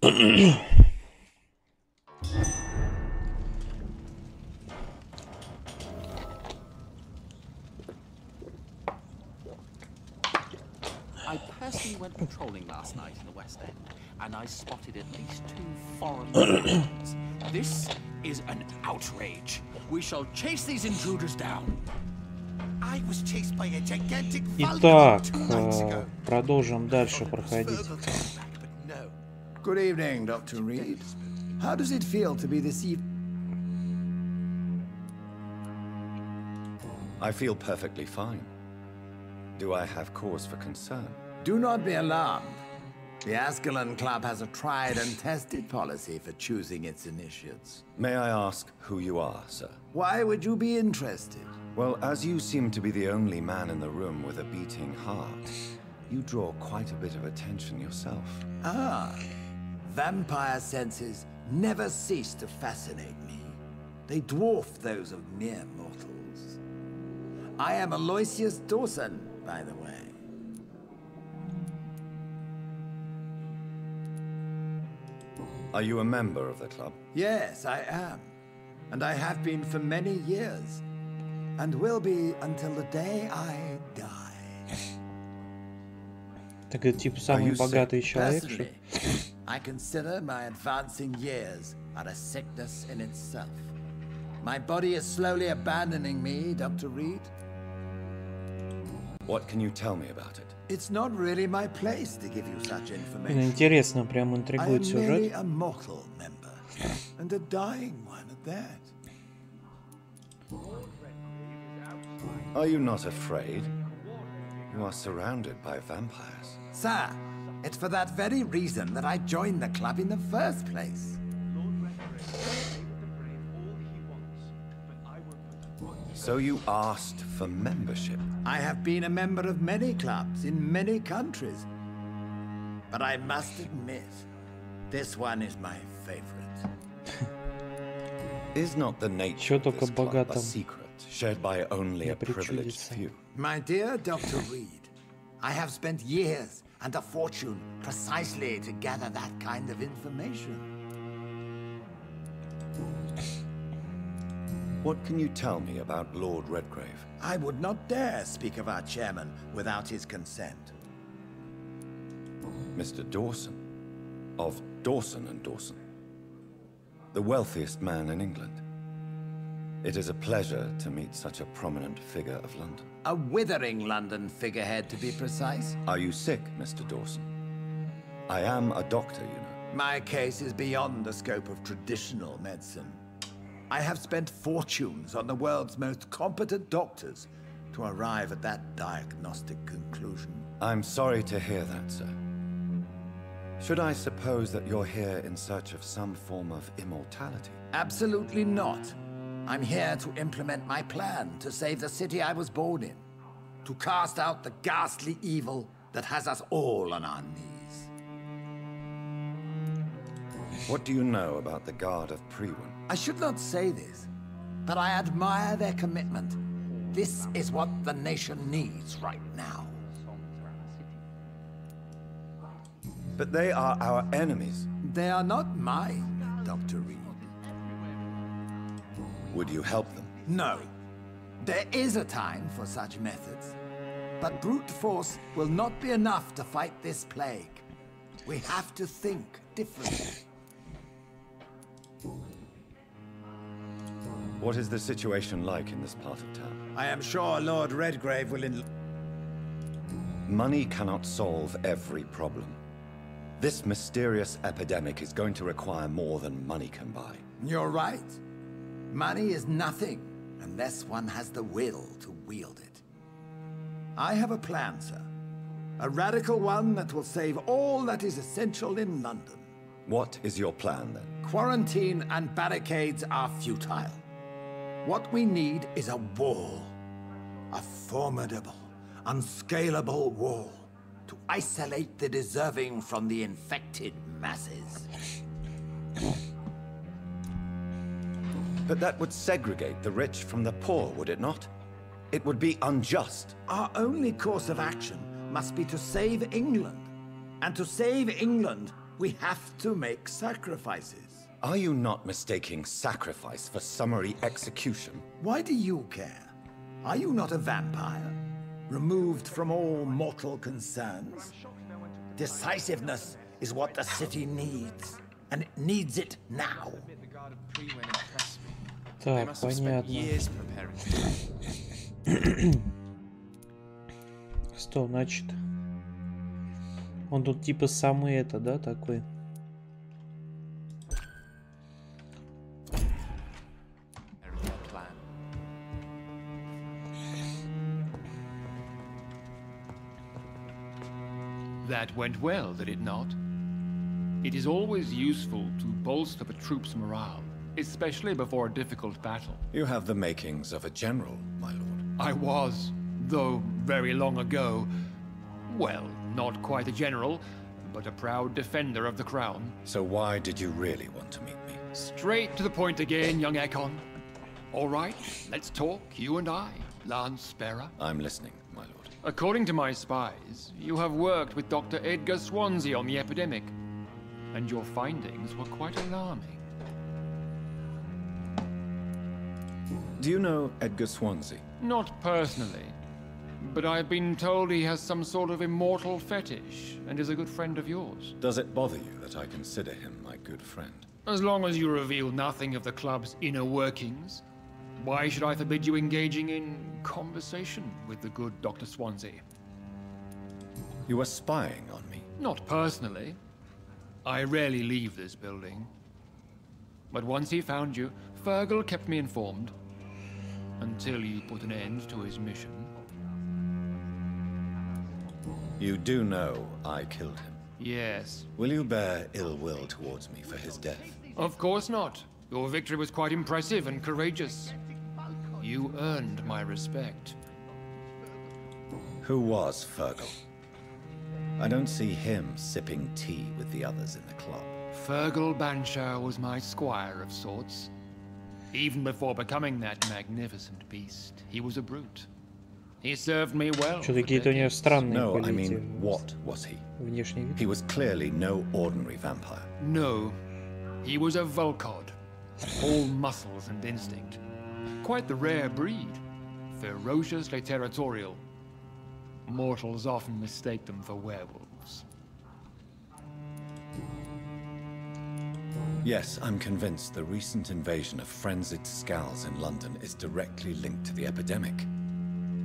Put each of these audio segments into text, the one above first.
I personally went patrolling last night in the West End, and I spotted at least 2 foreign nations. This is an outrage. We shall chase these intruders down. I was chased by a gigantic Итак, продолжим дальше проходить. Good evening, Dr. Reed. How does it feel to be this I feel perfectly fine. Do I have cause for concern? Do not be alarmed. The Ascalon Club has a tried and tested policy for choosing its initiates. May I ask who you are, sir? Why would you be interested? Well, as you seem to be the only man in the room with a beating heart, you draw quite a bit of attention yourself. Ah, vampire senses never cease to fascinate me. They dwarf those of mere mortals. I am Aloysius Dawson, by the way. Are you a member of the club? Yes, I am. And I have been for many years. And will be until the day I die. Так это типа самый богатый человек, что? I consider my advancing years are a sickness in itself. My body is slowly abandoning me, Dr. Reed. What can you tell me about it? It's not really my place to give you such information. Интересно, прям интригует сюжет. I am merely a mortal member, and a dying one at that. Are you not afraid? You are surrounded by vampires. Sir, it's for that very reason that I joined the club in the first place. So you asked for membership? I have been a member of many clubs in many countries. But I must admit, this one is my favorite. Is not the nature of this club a secret, shared by only a privileged few? My dear Dr. Reed, I have spent years and a fortune precisely to gather that kind of information. What can you tell me about Lord Redgrave? I would not dare speak of our chairman without his consent. Mr. Dawson, of Dawson and Dawson, the wealthiest man in England. It is a pleasure to meet such a prominent figure of London. A withering London figurehead, to be precise. Are you sick, Mr. Dawson? I am a doctor, you know. My case is beyond the scope of traditional medicine. I have spent fortunes on the world's most competent doctors to arrive at that diagnostic conclusion. I'm sorry to hear that, sir. Should I suppose that you're here in search of some form of immortality? Absolutely not. I'm here to implement my plan to save the city I was born in. To cast out the ghastly evil that has us all on our knees. What do you know about the Guard of Priwen? I should not say this, but I admire their commitment. This is what the nation needs right now. But they are our enemies. They are not mine, Dr. Reed. Would you help them? No. There is a time for such methods. But brute force will not be enough to fight this plague. We have to think differently. What is the situation like in this part of town? I am sure Lord Redgrave will Money cannot solve every problem. This mysterious epidemic is going to require more than money can buy. You're right. Money is nothing unless one has the will to wield it. I have a plan, sir. A radical one that will save all that is essential in London. What is your plan, then? Quarantine and barricades are futile. What we need is a wall. A formidable, unscalable wall to isolate the deserving from the infected masses. But that would segregate the rich from the poor, would it not? It would be unjust. Our only course of action must be to save England. And to save England, We have to make sacrifices. Are you not mistaking sacrifice for summary execution? Why do you care? Are you not a vampire? Removed from all mortal concerns? Decisiveness is what the city needs. And it needs it now. Так, понятно. Что, значит? Он тут типа самый это, да, такой? That went well, did it not? It is always useful to bolster the troops' morale, especially before a difficult battle. You have the makings of a general, my lord. I was, though very long ago. Well, not quite a general, but a proud defender of the crown. So why did you really want to meet me? Straight to the point again, young Ekon. All right, let's talk, you and I, Lance Sparrow. I'm listening, my lord. According to my spies, you have worked with Dr. Edgar Swansea on the epidemic, and your findings were quite alarming. Do you know Edgar Swansea? Not personally, but I've been told he has some sort of immortal fetish and is a good friend of yours. Does it bother you that I consider him my good friend? As long as you reveal nothing of the club's inner workings, why should I forbid you engaging in conversation with the good Dr. Swansea? You were spying on me? Not personally. I rarely leave this building. But once he found you, Fergal kept me informed. Until you put an end to his mission. You do know I killed him? Yes. Will you bear ill will towards me for his death? Of course not. Your victory was quite impressive and courageous. You earned my respect. Who was Fergal? I don't see him sipping tea with the others in the club. Fergal Banshire was my squire of sorts. Even before becoming that magnificent beast, he was a brute. He served me well. Что какие-то у него странные No, I политики. mean, what was he? Внешний вид. He was clearly no ordinary vampire. No, he was a Volcod. All muscles and instinct. Quite the rare breed. Ferociously territorial. Mortals often mistake them for werewolves. Yes, I'm convinced the recent invasion of frenzied Scows in London is directly linked to the epidemic.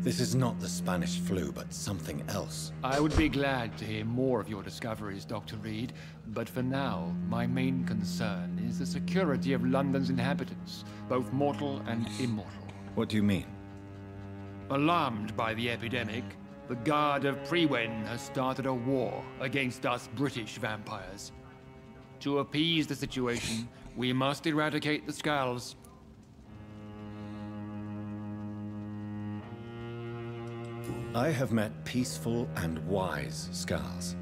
This is not the Spanish flu, but something else. I would be glad to hear more of your discoveries, Dr. Reed, but for now, my main concern is the security of London's inhabitants, both mortal and immortal. What do you mean? Alarmed by the epidemic, the Guard of Prewen has started a war against us British vampires. To appease the situation, we must eradicate the Skulls. I have met peaceful and wise Skulls.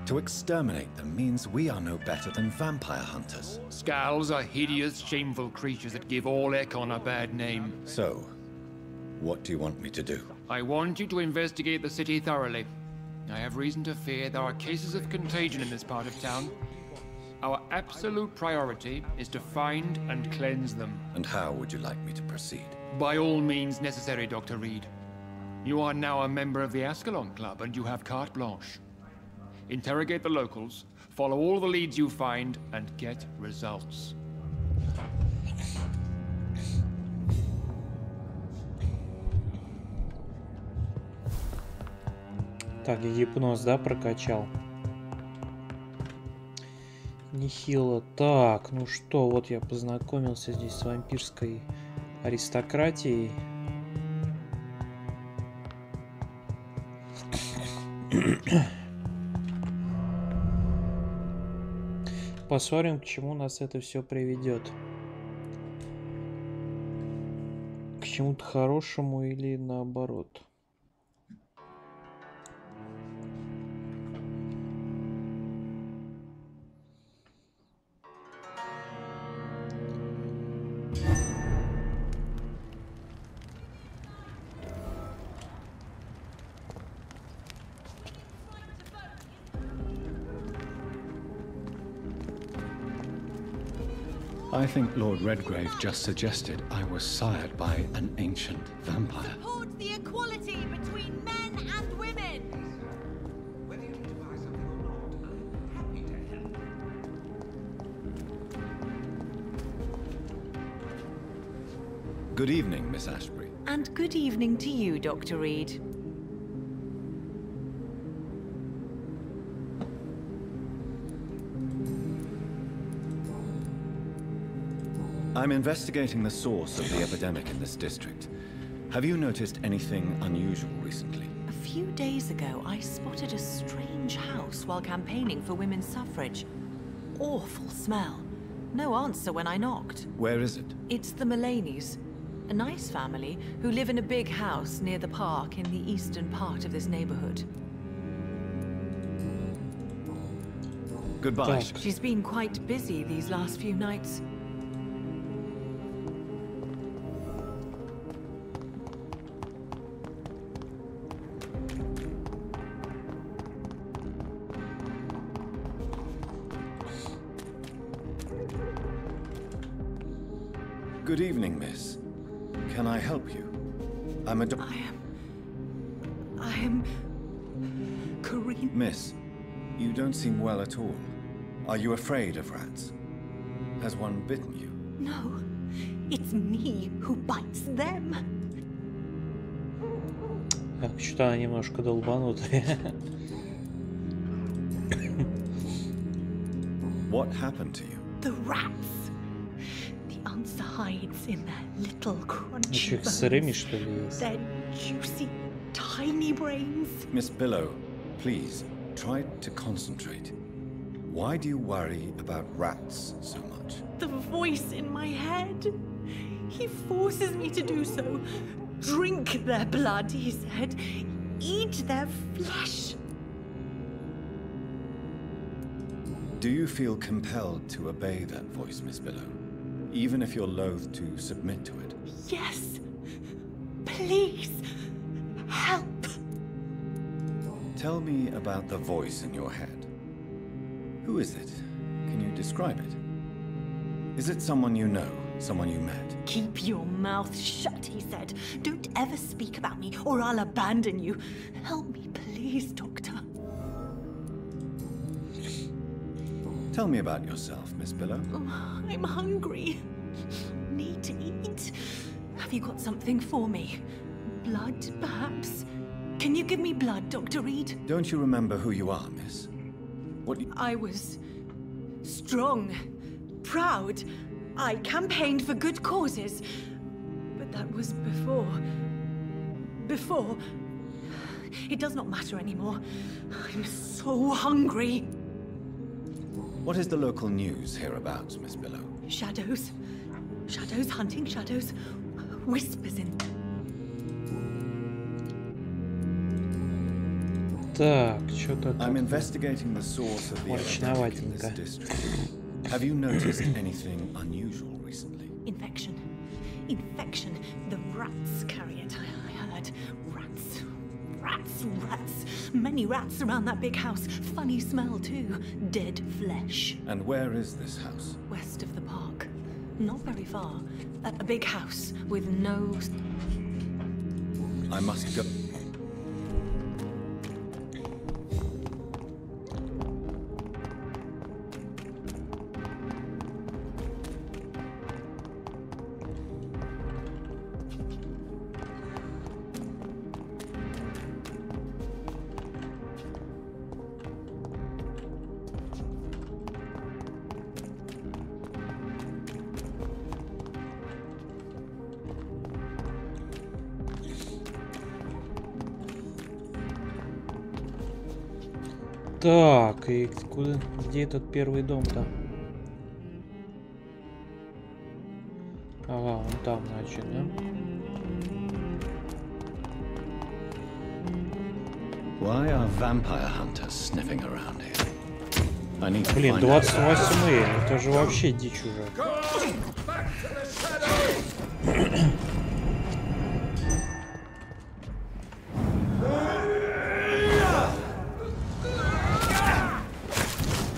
To exterminate them means we are no better than vampire hunters. Skulls are hideous, shameful creatures that give all Ekon a bad name. So, what do you want me to do? I want you to investigate the city thoroughly. I have reason to fear there are cases of contagion in this part of town. Our absolute priority is to find and cleanse them. And how would you like me to proceed? By all means necessary, Dr. Reed. You are now a member of the Ascalon Club and you have carte blanche. Interrogate the locals, follow all the leads you find, and get results. Так, я гипноз, да, прокачал? Нехило. Так, ну что, вот я познакомился здесь с вампирской аристократией. Посмотрим, к чему нас это все приведет. К чему-то хорошему или наоборот. I think Lord Redgrave just suggested I was sired by an ancient vampire. Support the equality between men and women. Whether you need to buy something or not, I'm happy to help. Good evening, Miss Ashbury. And good evening to you, Dr. Reed. I'm investigating the source of the epidemic in this district. Have you noticed anything unusual recently? A few days ago, I spotted a strange house while campaigning for women's suffrage. Awful smell. No answer when I knocked. Where is it? It's the Mullaneys, a nice family who live in a big house near the park in the eastern part of this neighborhood. Goodbye. She's been quite busy these last few nights. Good evening, miss. Can I help you? I'm a I am... Corinne. Miss, you don't seem well at all. Are you afraid of rats? Has one bitten you? No, it's me who bites them. Так, что-то она немножко долбанутая. What happened to you? The rats. The answer hides in their little crunchy Еще их bones. сырыми, что ли, есть? Their juicy, tiny brains. Miss Billow, please, try to concentrate. Why do you worry about rats so much? The voice in my head. He forces me to do so. Drink their blood, he said. Eat their flesh. Do you feel compelled to obey that voice, Miss Billow? Even if you're loath to submit to it? Yes. Please. Help. Tell me about the voice in your head. Who is it? Can you describe it? Is it someone you know? Someone you met? Keep your mouth shut, he said. Don't ever speak about me, or I'll abandon you. Help me, please, Doctor. Tell me about yourself, Miss Billow. Oh, I'm hungry. Need to eat. Have you got something for me? Blood, perhaps? Can you give me blood, Dr. Reed? Don't you remember who you are, miss? What you... I was strong, proud. I campaigned for good causes. But that was before. Before. It does not matter anymore. I'm so hungry. What is the local news hereabouts, Miss Billow? Shadows. Shadows hunting shadows. Whispers in... Так, что-то I'm тут investigating the source of the epidemic in this district. Have you noticed anything unusual recently? Infection. Infection. The rats carry it, I heard. Rats. Rats, rats. Many rats around that big house. Funny smell, too. Dead flesh. And where is this house? West of the park. Not very far. A big house with no... I must go. Так, и куда, где этот первый дом-то? Ага, он там, значит, да? Why are vampire hunters sniffing around here? I need to Блин, find out. 28 это же вообще дичь уже.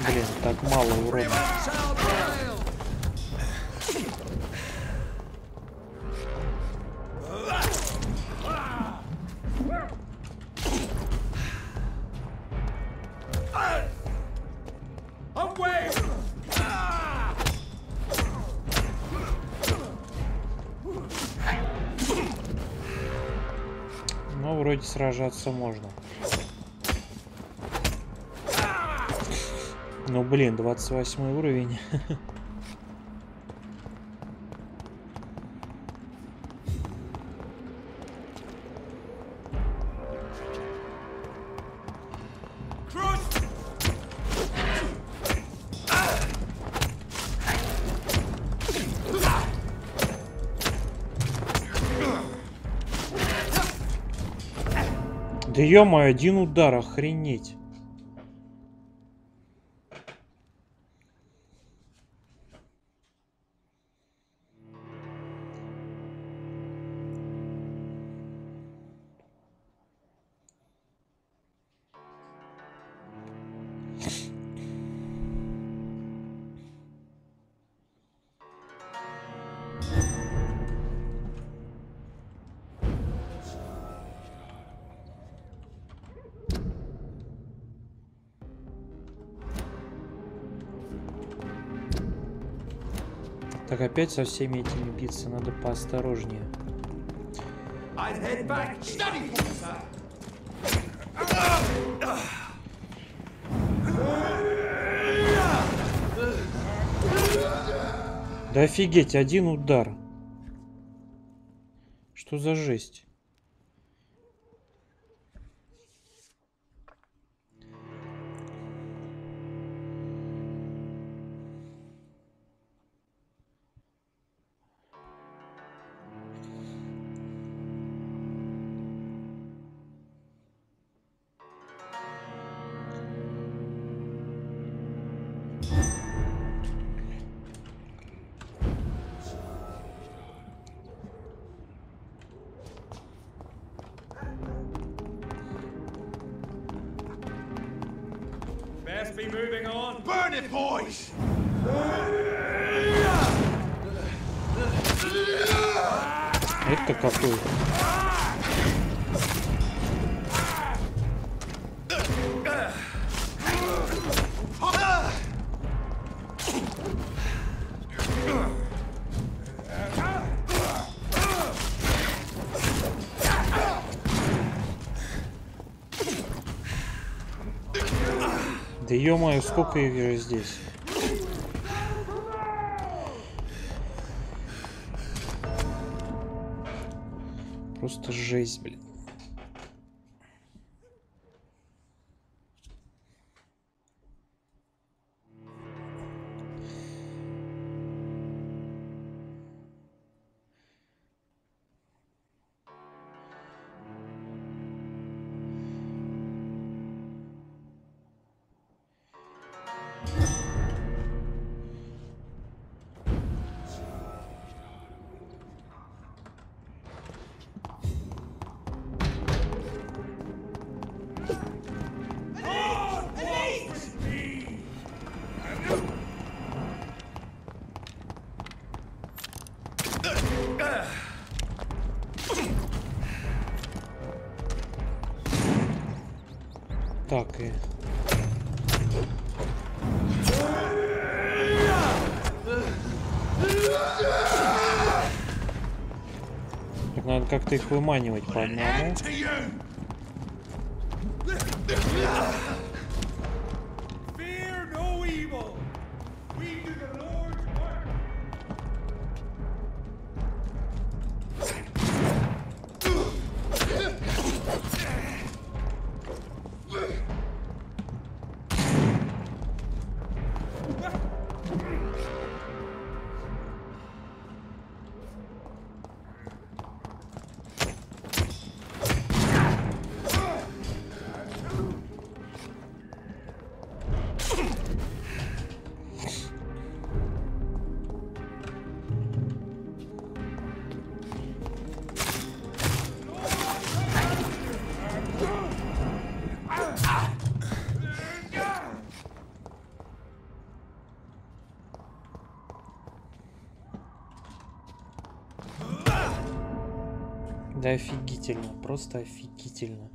Блин, так мало урона. вроде сражаться можно. Ну блин, 28 уровень. Да ё-моё, один удар, охренеть. Так опять со всеми этими биться, надо поосторожнее. Да офигеть, один удар. Что за жесть? Be moving on. Burn it, boys! Это какой? Да ё-моё, сколько их же здесь? Просто жесть, блин. Так и... Так надо как-то их выманивать по одному. Да офигительно, просто офигительно.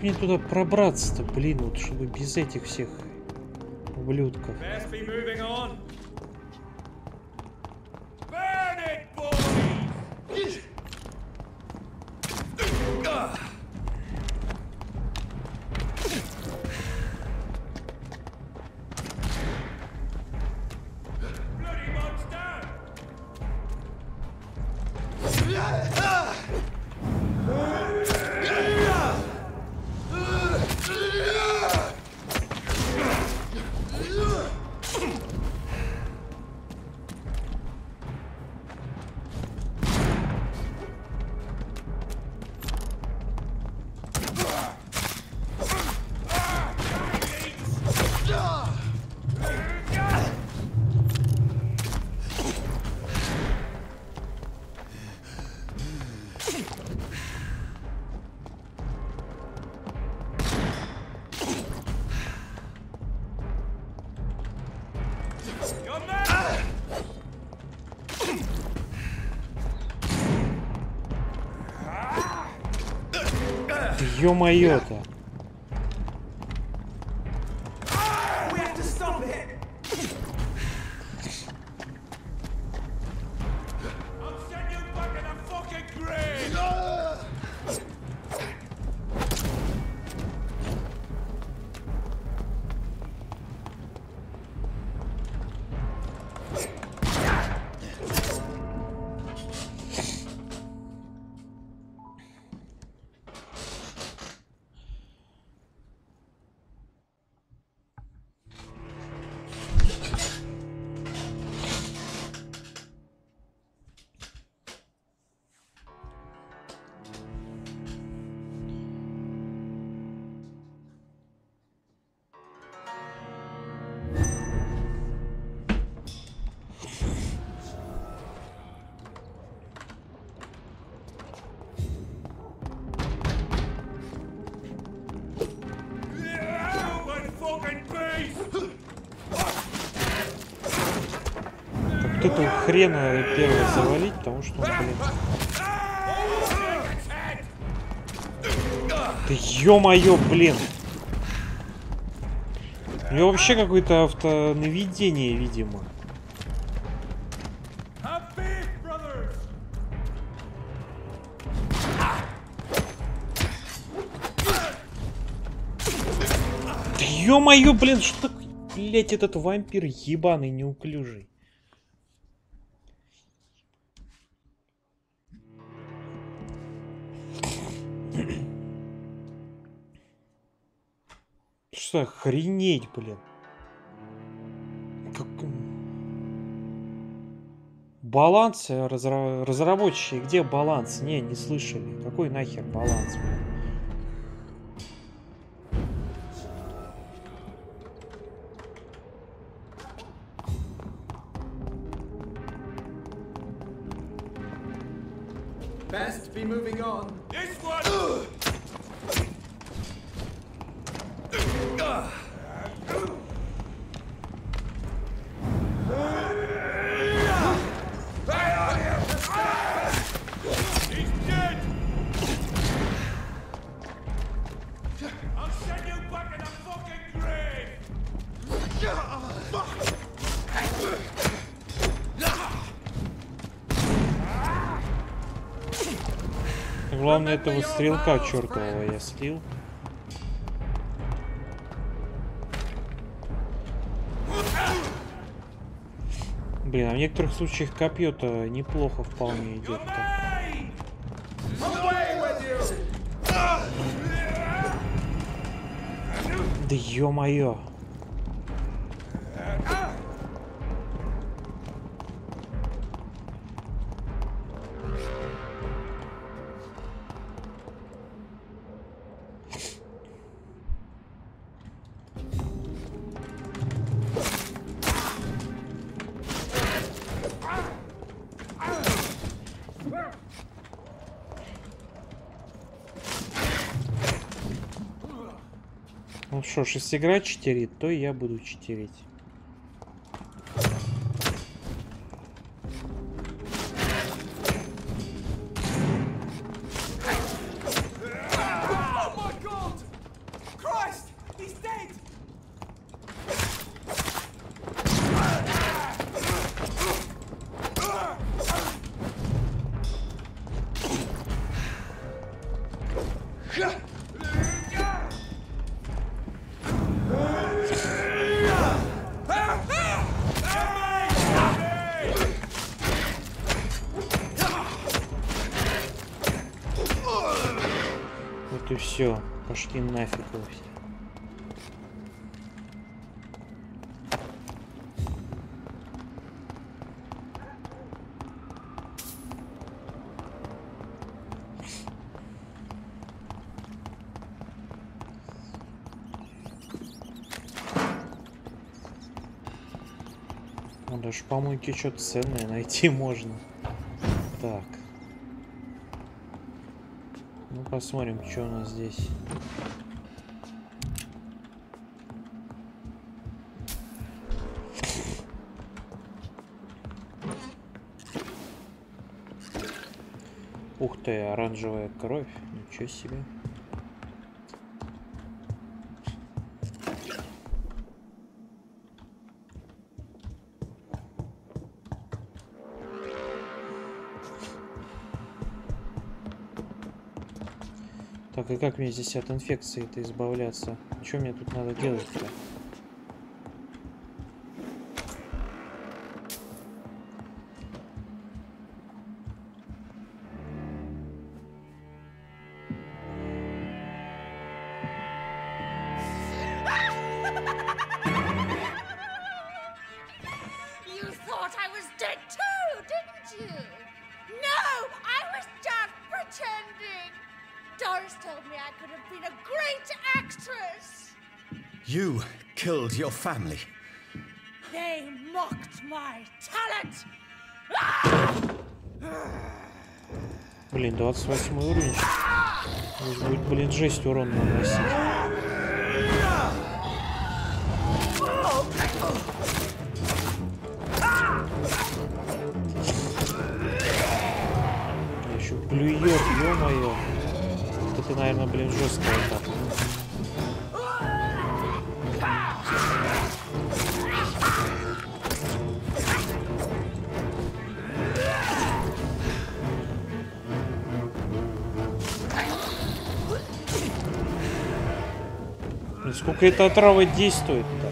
мне туда пробраться-то, блин, вот чтобы без этих всех ублюдков. Ё-моё-то! Этого хрена первого завалить, потому что он, блин... Да ё-моё, блин! У него вообще какое-то автонаведение, видимо. Да ё-моё, блин, что такое? Блять, этот вампир ебаный, неуклюжий. Что охренеть, блин. Как... Баланс, разработчики, где баланс? Не слышали. Какой нахер баланс, блин? Best be moving on. This one! He's dead! I'll send you back in the fucking grave! Главное, этого стрелка чертового я слил. Блин, а в некоторых случаях копье-то неплохо вполне идет. Да ё-моё. Ну что ж, если игра читерит, то я буду читерить. и все. Пошли нафиг вы все. Ну, даже в помойке что-то ценное найти можно. Так. Ну, посмотрим, что у нас здесь. Ух ты, оранжевая кровь. Ничего себе. Так, и как мне здесь от инфекции-то избавляться? Что мне тут надо делать-то? You thought I was dead too, didn't you? No, I was just pretending. Doris told me I could have been a great actress. You killed your family. They mocked my talent. Блин, 28 уровень. Здесь будет, блин, жесть урон наносить. Еще плюет, ё-моё. Это, наверное, блин, жесткая атака. Блин, сколько эта отрава действует-то?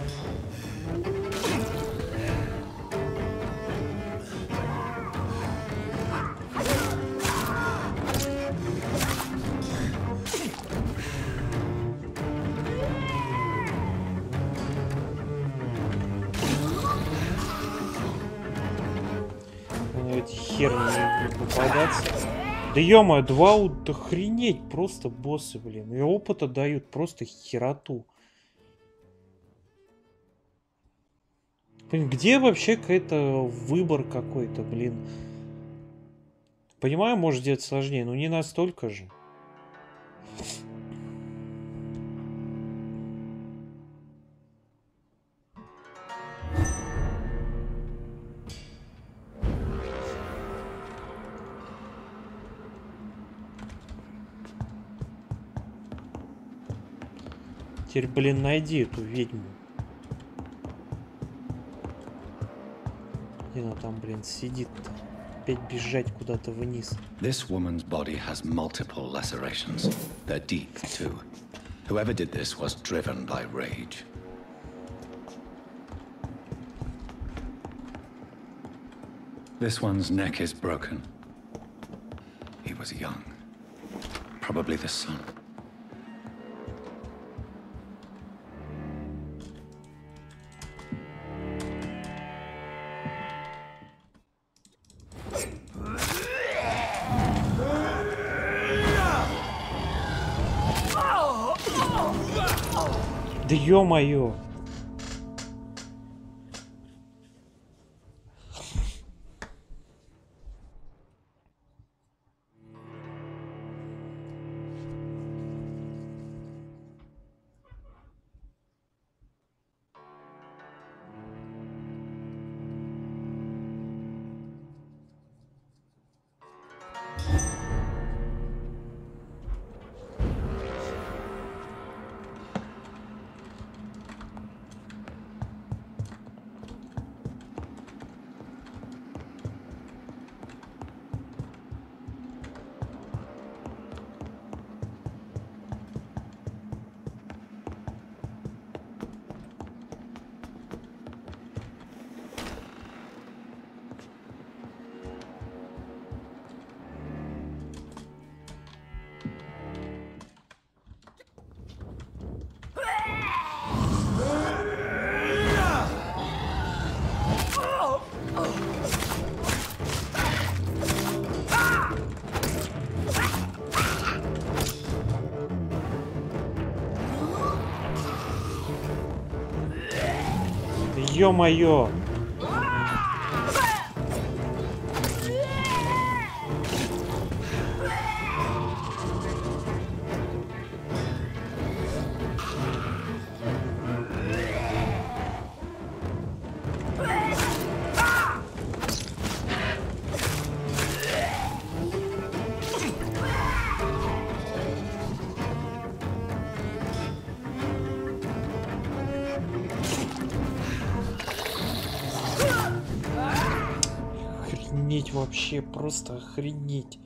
Хер не попадаться. Да ё-моё, охренеть, просто боссы, блин. И опыта дают просто хероту. Блин, где вообще какой-то выбор какой-то, блин? Понимаю, может делать сложнее, но не настолько же. Теперь, блин, найди эту ведьму. Где она там, блин, сидит-то? Опять бежать куда-то вниз. This woman's body has multiple lacerations. They're deep, too. Whoever did this was driven by rage. This one's neck is broken. He was young. Probably the son. Да ё-моё! ё-моё! Охренеть вообще, просто охренеть.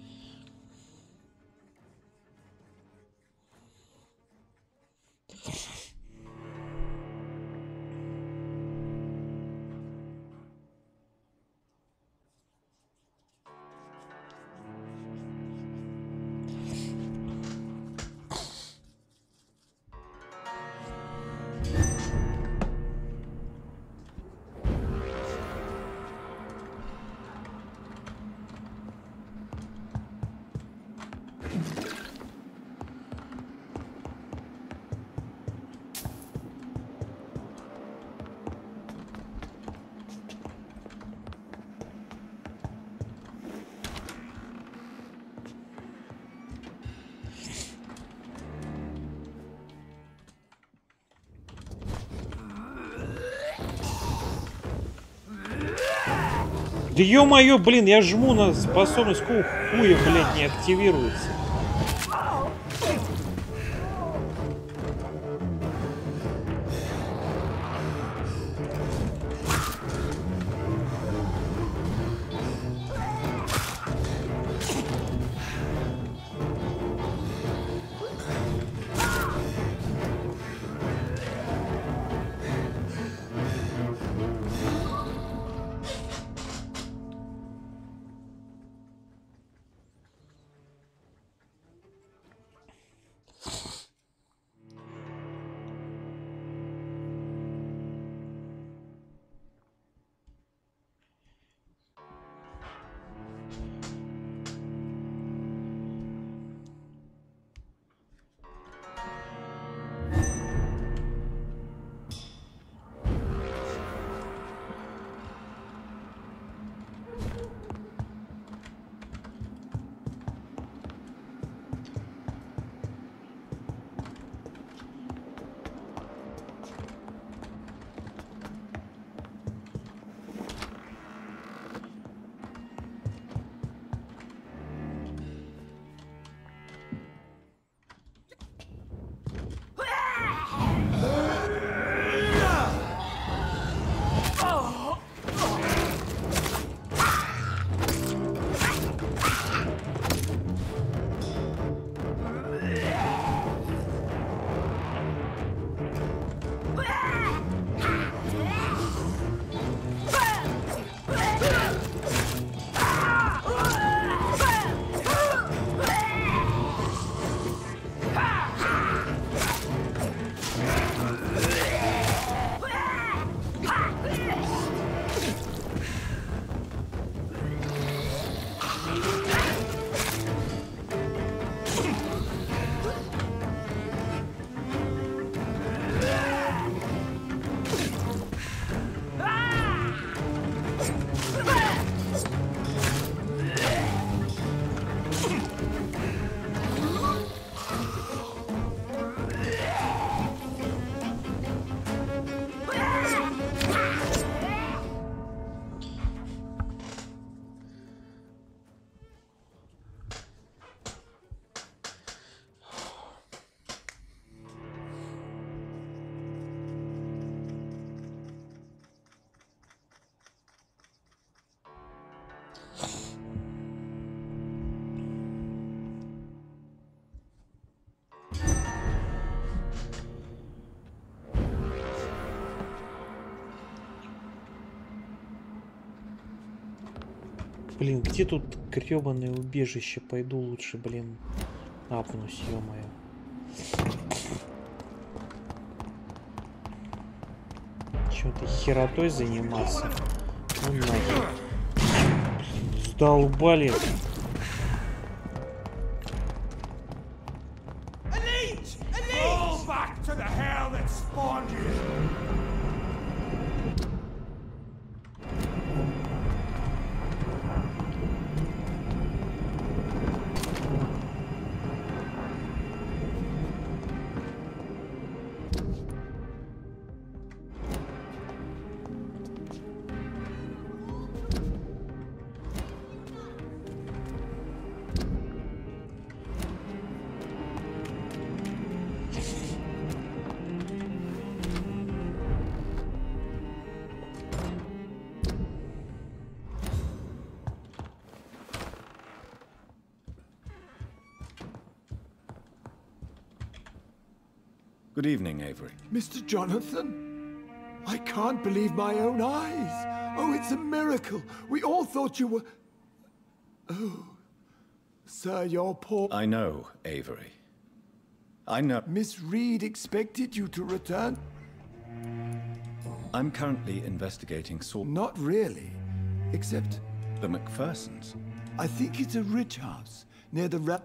Да ё-моё, блин, я жму на способность, какого хуя, блядь, не активируется. Блин, где тут грёбаное убежище? Пойду лучше, блин, апнусь, ё-моё. Чё-то херотой заниматься? Ну нахер. Сдолбали. Good evening, Avery. Mr. Jonathan, I can't believe my own eyes. Oh, it's a miracle. We all thought you were... Oh, sir, you're poor... I know, Avery. I know... Miss Reed expected you to return. I'm currently investigating Not really, except... the MacPhersons. I think it's a rich house near the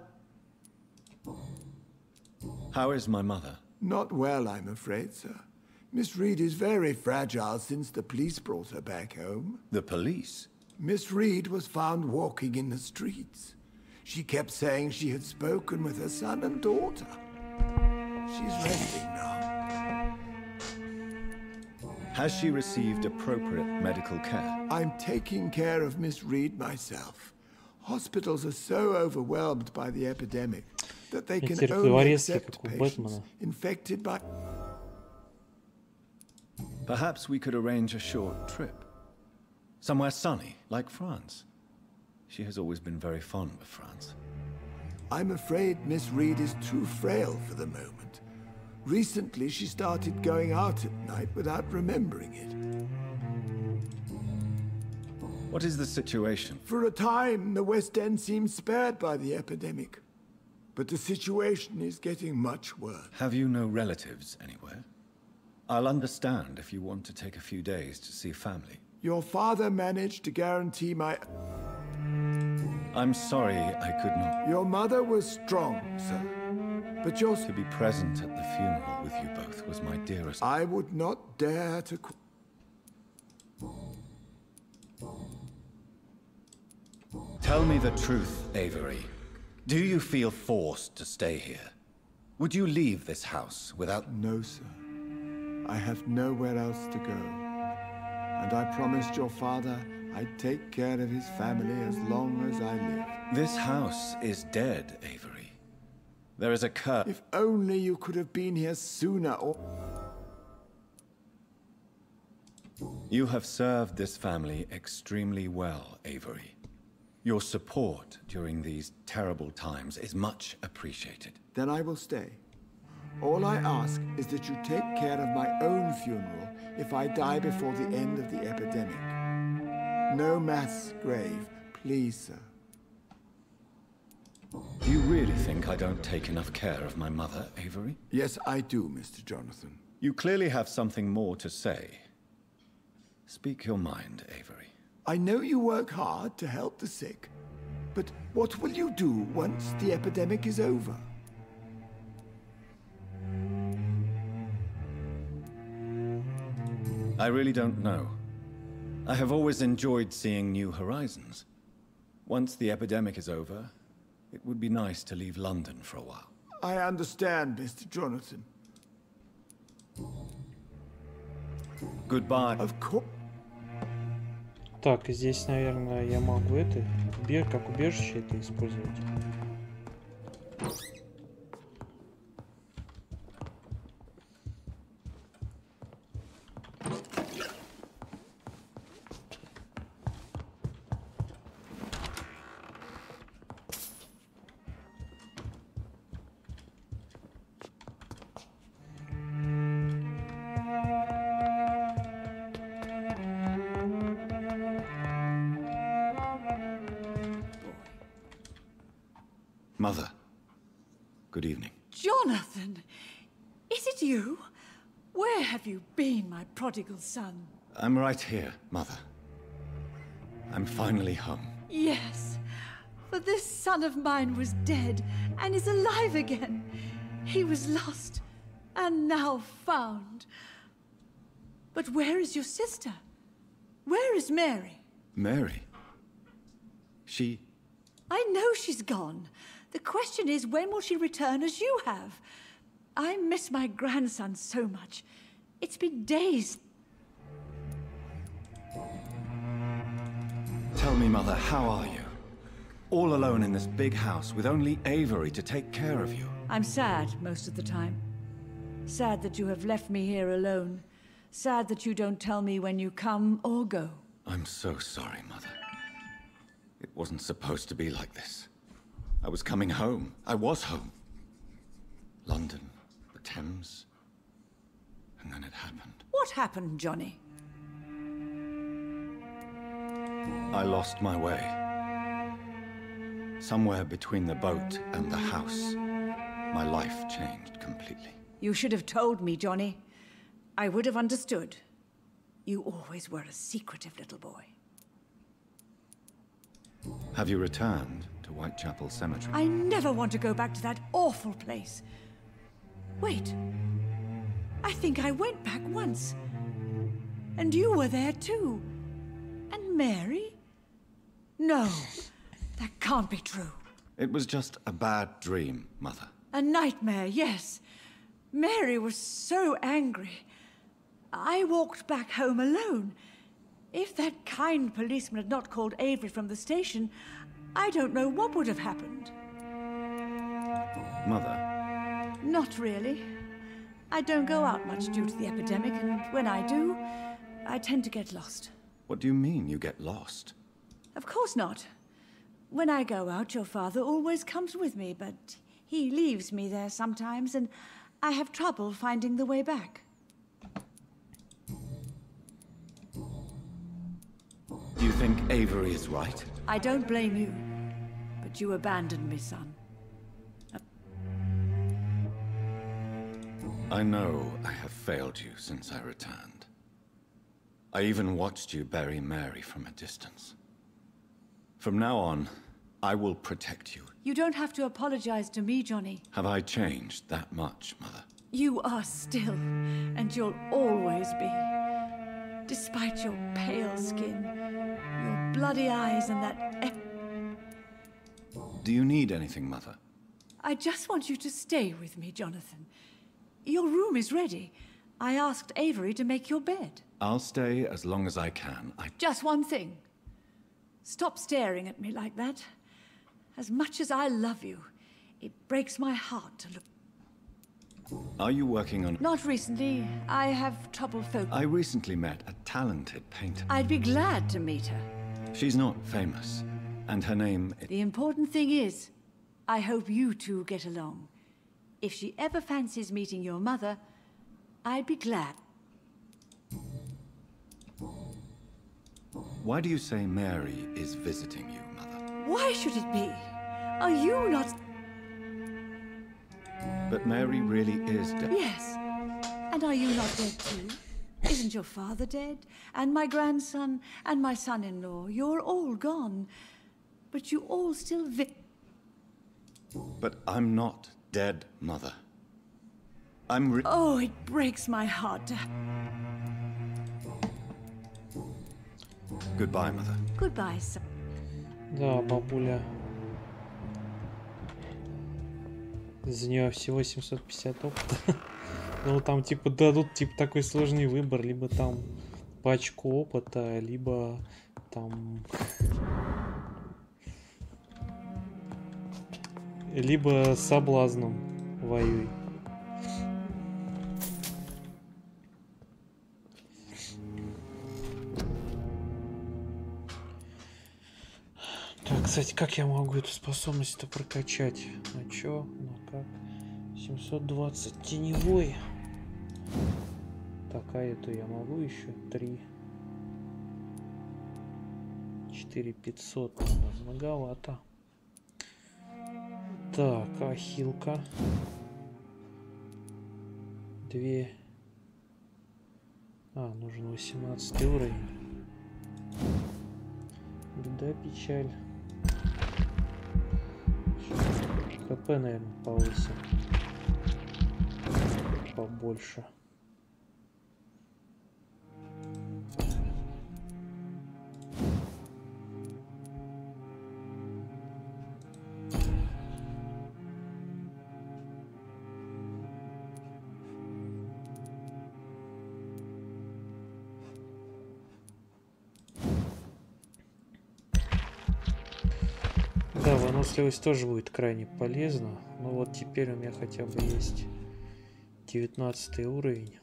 How is my mother? Not well, I'm afraid, sir. Miss Reed is very fragile since the police brought her back home. The police? Miss Reed was found walking in the streets. She kept saying she had spoken with her son and daughter. She's resting now. Has she received appropriate medical care? I'm taking care of Miss Reed myself. Hospitals are so overwhelmed by the epidemic that they can only accept patients infected by... Perhaps we could arrange a short trip. Somewhere sunny, like France. She has always been very fond of France. I'm afraid Miss Reed is too frail for the moment. Recently, she started going out at night without remembering it. What is the situation? For a time, the West End seemed spared by the epidemic. But the situation is getting much worse. Have you no relatives anywhere? I'll understand if you want to take a few days to see family. Your father managed to guarantee my... I'm sorry I could not... Your mother was strong, sir. But your... To be present at the funeral with you both was my dearest... I would not dare to... Tell me the truth, Avery. Do you feel forced to stay here? Would you leave this house without... No, sir. I have nowhere else to go. And I promised your father I'd take care of his family as long as I live. This house is dead, Avery. There is a curse. If only you could have been here sooner, or... You have served this family extremely well, Avery. Your support during these terrible times is much appreciated. Then I will stay. All I ask is that you take care of my own funeral if I die before the end of the epidemic. No mass grave, please, sir. Do you really think I don't take enough care of my mother, Avery? Yes, I do, Mr. Jonathan. You clearly have something more to say. Speak your mind, Avery. I know you work hard to help the sick, but what will you do once the epidemic is over? I really don't know. I have always enjoyed seeing new horizons. Once the epidemic is over, it would be nice to leave London for a while. I understand, Mr. Jonathan. Goodbye. Of course. Так, здесь, наверное, я могу это как убежище это использовать. Mother, good evening. Jonathan, is it you? Where have you been, my prodigal son? I'm right here, Mother. I'm finally home. Yes, for this son of mine was dead and is alive again. He was lost and now found. But where is your sister? Where is Mary? Mary? She... I know she's gone. The question is, when will she return as you have? I miss my grandson so much. It's been days. Tell me, Mother, how are you? All alone in this big house with only Avery to take care of you. I'm sad most of the time. Sad that you have left me here alone. Sad that you don't tell me when you come or go. I'm so sorry, Mother. It wasn't supposed to be like this. I was coming home. I was home. London, the Thames, and then it happened. What happened, Johnny? I lost my way. Somewhere between the boat and the house, my life changed completely. You should have told me, Johnny. I would have understood. You always were a secretive little boy. Have you returned to Whitechapel Cemetery? I never want to go back to that awful place. Wait. I think I went back once. And you were there too. And Mary? No, that can't be true. It was just a bad dream, Mother. A nightmare, yes. Mary was so angry. I walked back home alone. If that kind policeman had not called Avery from the station, I don't know what would have happened. Mother? Not really. I don't go out much due to the epidemic, and when I do, I tend to get lost. What do you mean you get lost? Of course not. When I go out, your father always comes with me, but he leaves me there sometimes, and I have trouble finding the way back. Do you think Avery is right? I don't blame you, but you abandoned me, son. I know I have failed you since I returned. I even watched you bury Mary from a distance. From now on, I will protect you. You don't have to apologize to me, Johnny. Have I changed that much, Mother? You are still, and you'll always be. Despite your pale skin, your bloody eyes, and that... Do you need anything, Mother? I just want you to stay with me, Jonathan. Your room is ready. I asked Avery to make your bed. I'll stay as long as I can. Just one thing. Stop staring at me like that. As much as I love you, it breaks my heart to look... Are you working on... Not recently. I have trouble focusing. I recently met a talented painter. I'd be glad to meet her. She's not famous, and her name... The important thing is, I hope you two get along. If she ever fancies meeting your mother, I'd be glad. Why do you say Mary is visiting you, Mother? Why should it be? Are you not... But Mary really is dead. Yes. And are you not dead too? Isn't your father dead? And my grandson? And my son-in-law? You're all gone. But you all still But I'm not dead, Mother. Oh, it breaks my heart to... Goodbye, Mother. Goodbye, son. Да, бабуля. За нее всего 750 опыта. Ну, там, типа, дадут, типа, такой сложный выбор. Либо там пачку опыта, либо там... Либо с соблазном воюй. Так, кстати, как я могу эту способность-то прокачать? На чё? На как? 720 теневой. Так, а эту я могу еще? 3. 4500. Многовато. Так, а хилка? 2. А, нужен 18 уровень. Беда, печаль. ХП, наверное, повысим. Побольше. Да, выносливость тоже будет крайне полезна. Но вот теперь у меня хотя бы есть 19 уровень.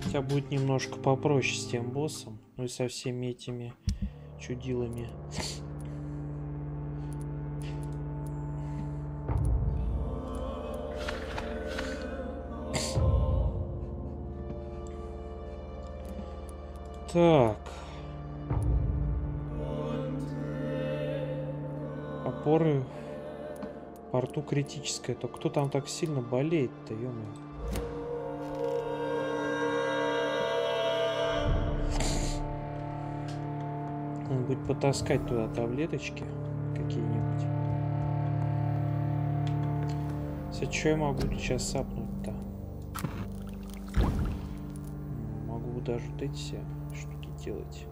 Хотя будет немножко попроще с тем боссом. Ну и со всеми этими чудилами. Так. Опоры в порту критическая. То кто там так сильно болеет-то, ё-моё? Надо будет потаскать туда таблеточки какие-нибудь. Что я могу сейчас сапнуть-то? Могу даже вот эти все штуки делать.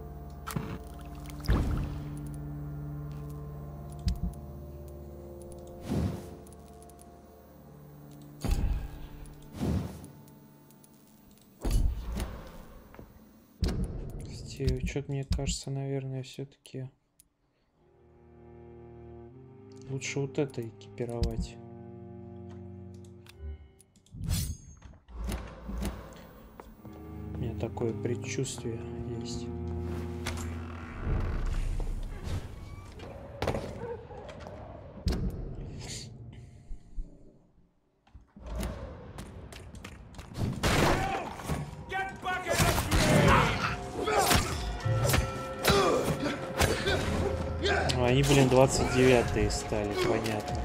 Что-то мне кажется, наверное, все-таки лучше вот это экипировать. У меня такое предчувствие есть. Они, блин, 29-е стали, понятно.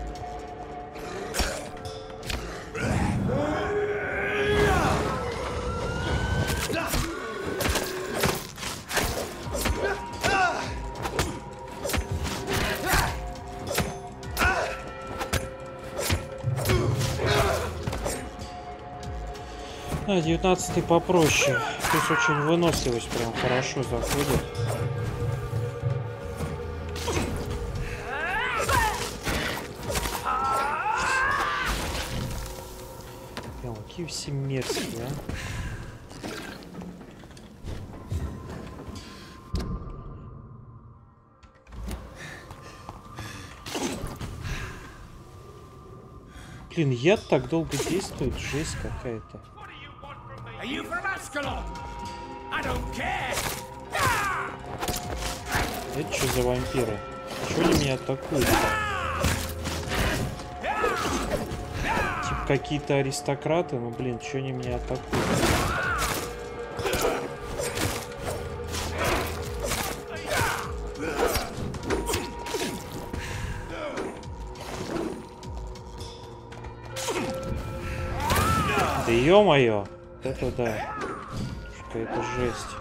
А, 19-й попроще. Здесь очень выносливость прям хорошо заходит. Какие все мерзкие, а? Блин, яд так долго действует, жесть какая-то. Это что за вампиры? Чего они меня атакуют-то? Какие-то аристократы, ну блин, что они меня атакуют? Да ё-моё! Это да. Какая-то жесть.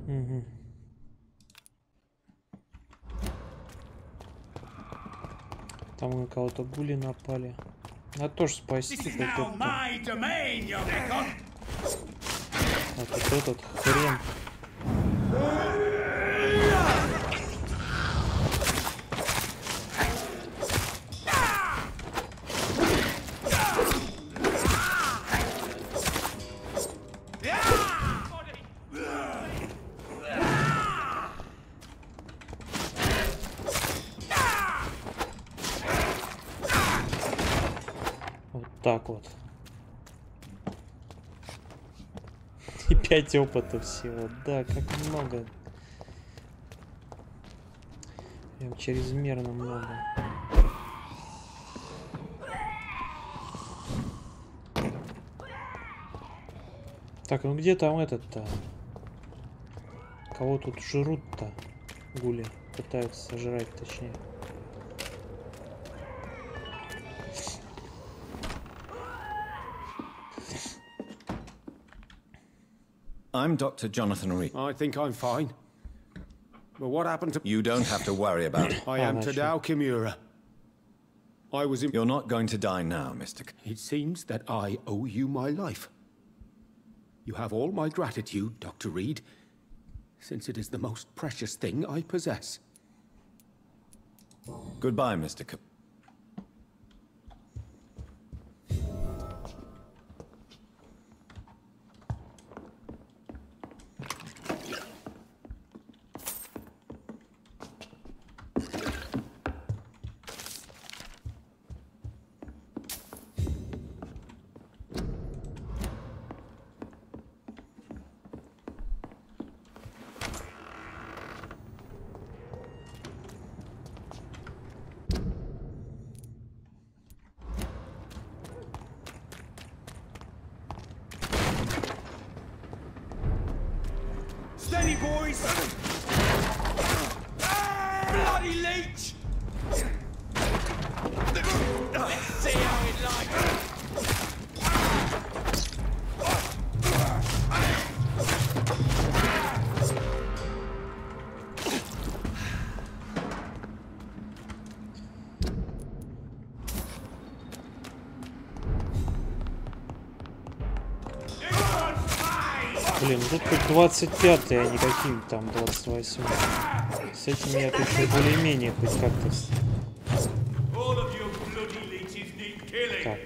Угу. Там на кого-то гули напали. Надо тоже спасти. Вот этот хрен. Так вот. И 5 опыта всего. Да, как много. Прям чрезмерно много. Так, ну где там этот-то? Кого тут жрут-то? Гули пытаются сожрать, точнее. I'm Dr. Jonathan Reed. I think I'm fine. But what happened to... You don't have to worry about it. I am Tadao Kimura. I was in... You're not going to die now, Mr. It seems that I owe you my life. You have all my gratitude, Dr. Reed. since it is the most precious thing I possess. Goodbye, Mr. Steady, boys! Bloody leech! Let's see how it likes. Блин, тут хоть 25-й, а не какие-то там 28-й. С этим я тут более-менее хоть как-то... Так.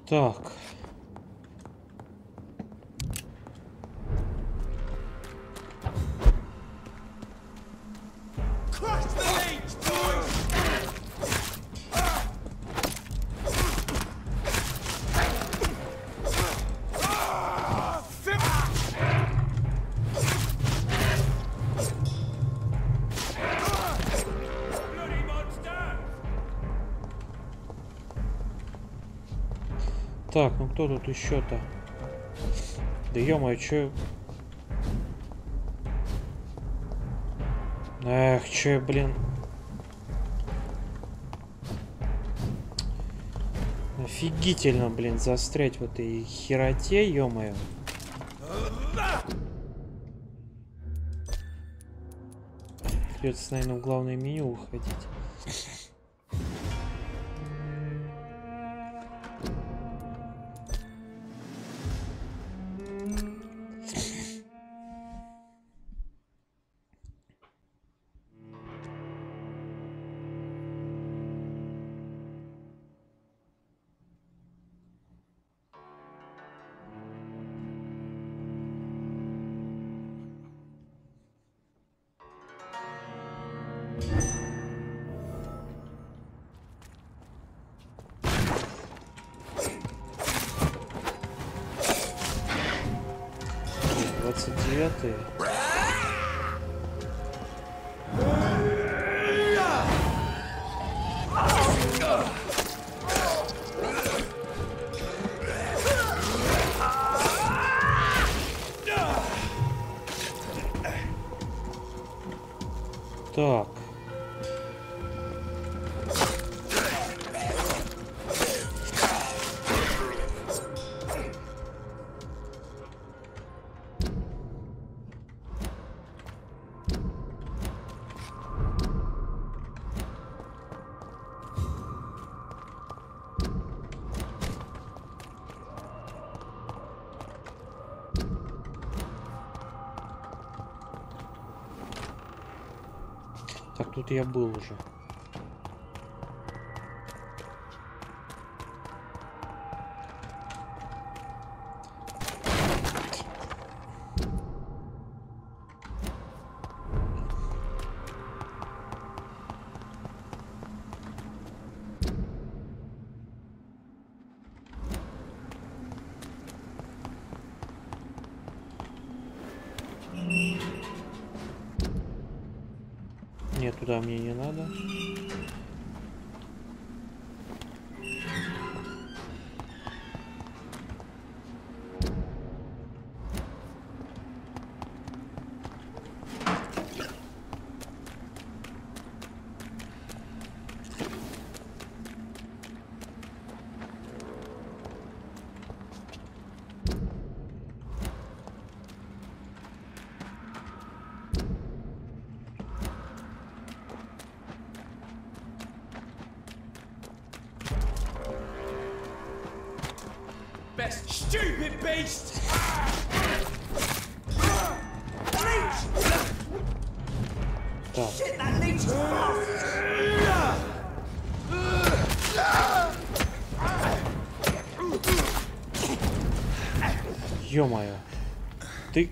Так. Так, ну кто тут еще-то? Да ё-моё, чё... Эх, чё, блин. Офигительно, блин, застрять в этой хероте, ё-моё. Придется, наверное, в главное меню уходить. Так. Так, тут я был уже. Нет, туда мне не надо. best. Stupid beast! Так. Shit, that leech is fast! Ё-моё. Ты...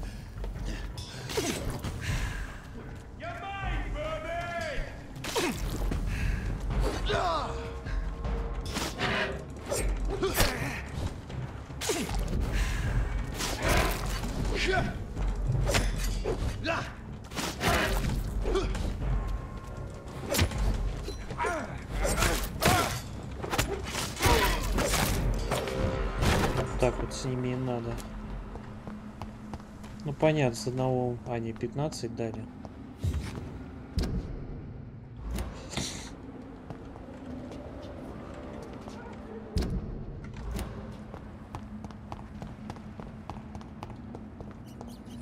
Так вот с ними и надо. Ну понятно, с одного они 15 дали.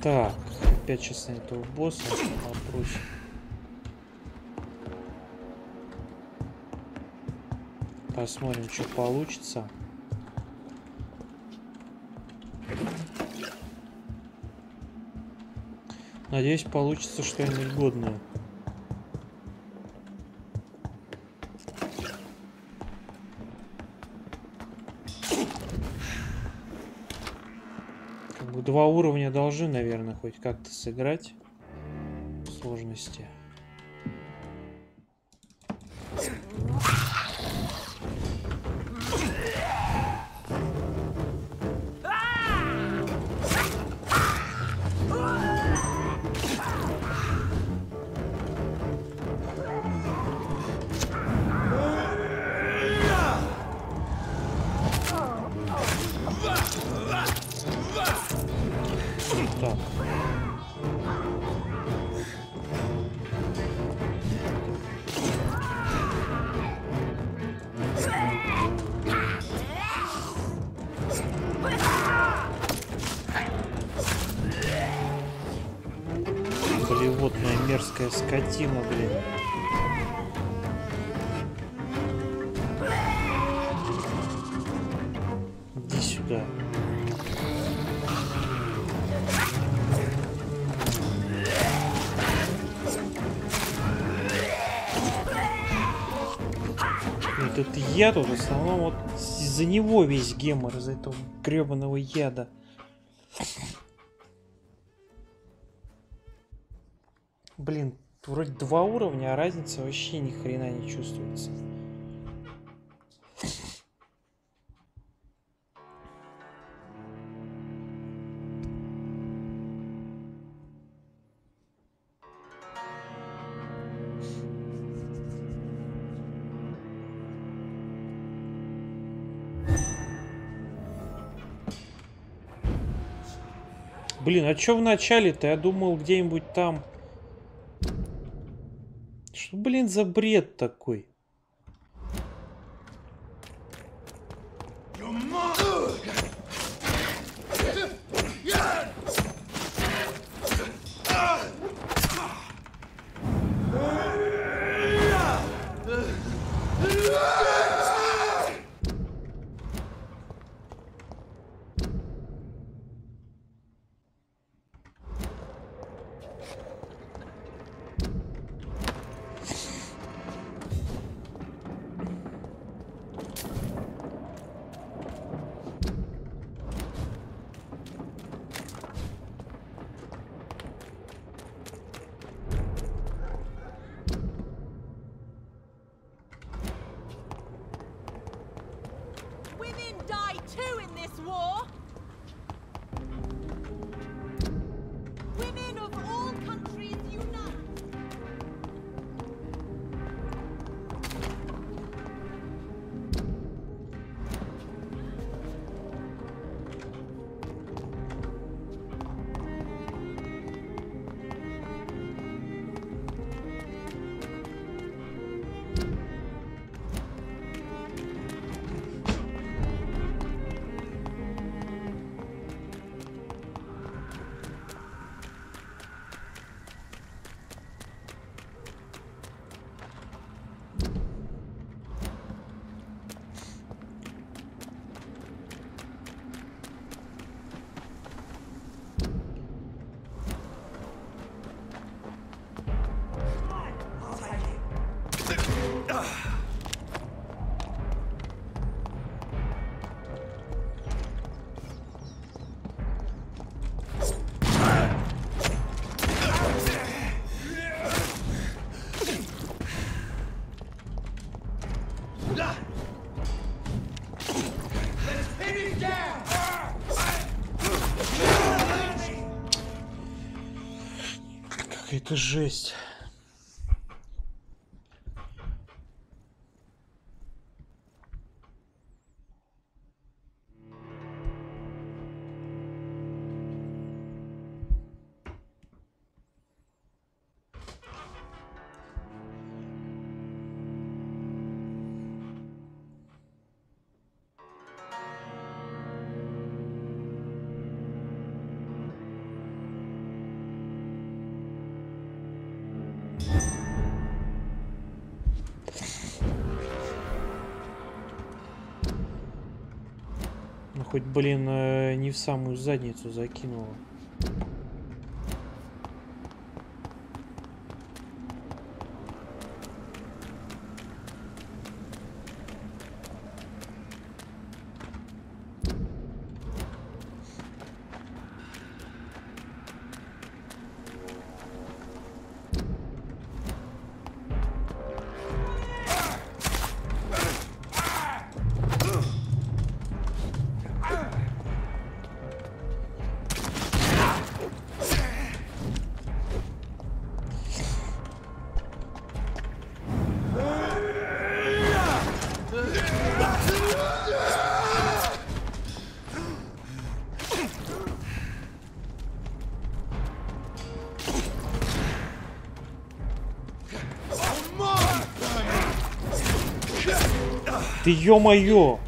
Так, опять сейчас на этого босса опросим. Посмотрим, что получится. Надеюсь, получится что-нибудь годное. Как бы 2 уровня должны, наверное, хоть как-то сыграть в сложности. Так. Блевотная мерзкая скотина, блин. Иди сюда. Этот яд в основном вот из-за него весь гемор, из-за этого гребаного яда. Блин, вроде 2 уровня, а разница вообще ни хрена не чувствуется. Блин, а чё в начале-то? Я думал, где-нибудь там... Что, блин, за бред такой? Какая-то жесть. Ну хоть, блин, не в самую задницу закинула. Ты ё-моё!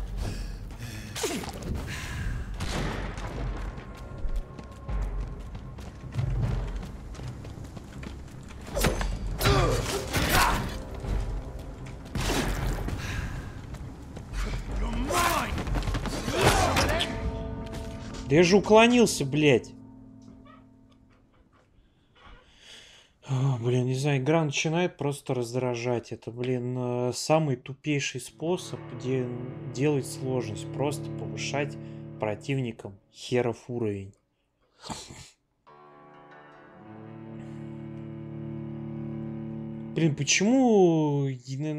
Да я же уклонился, блядь. О, блин, не знаю, игра начинает просто раздражать. Это, блин, самый тупейший способ, где делать сложность. Просто повышать противникам херов уровень. Блин, почему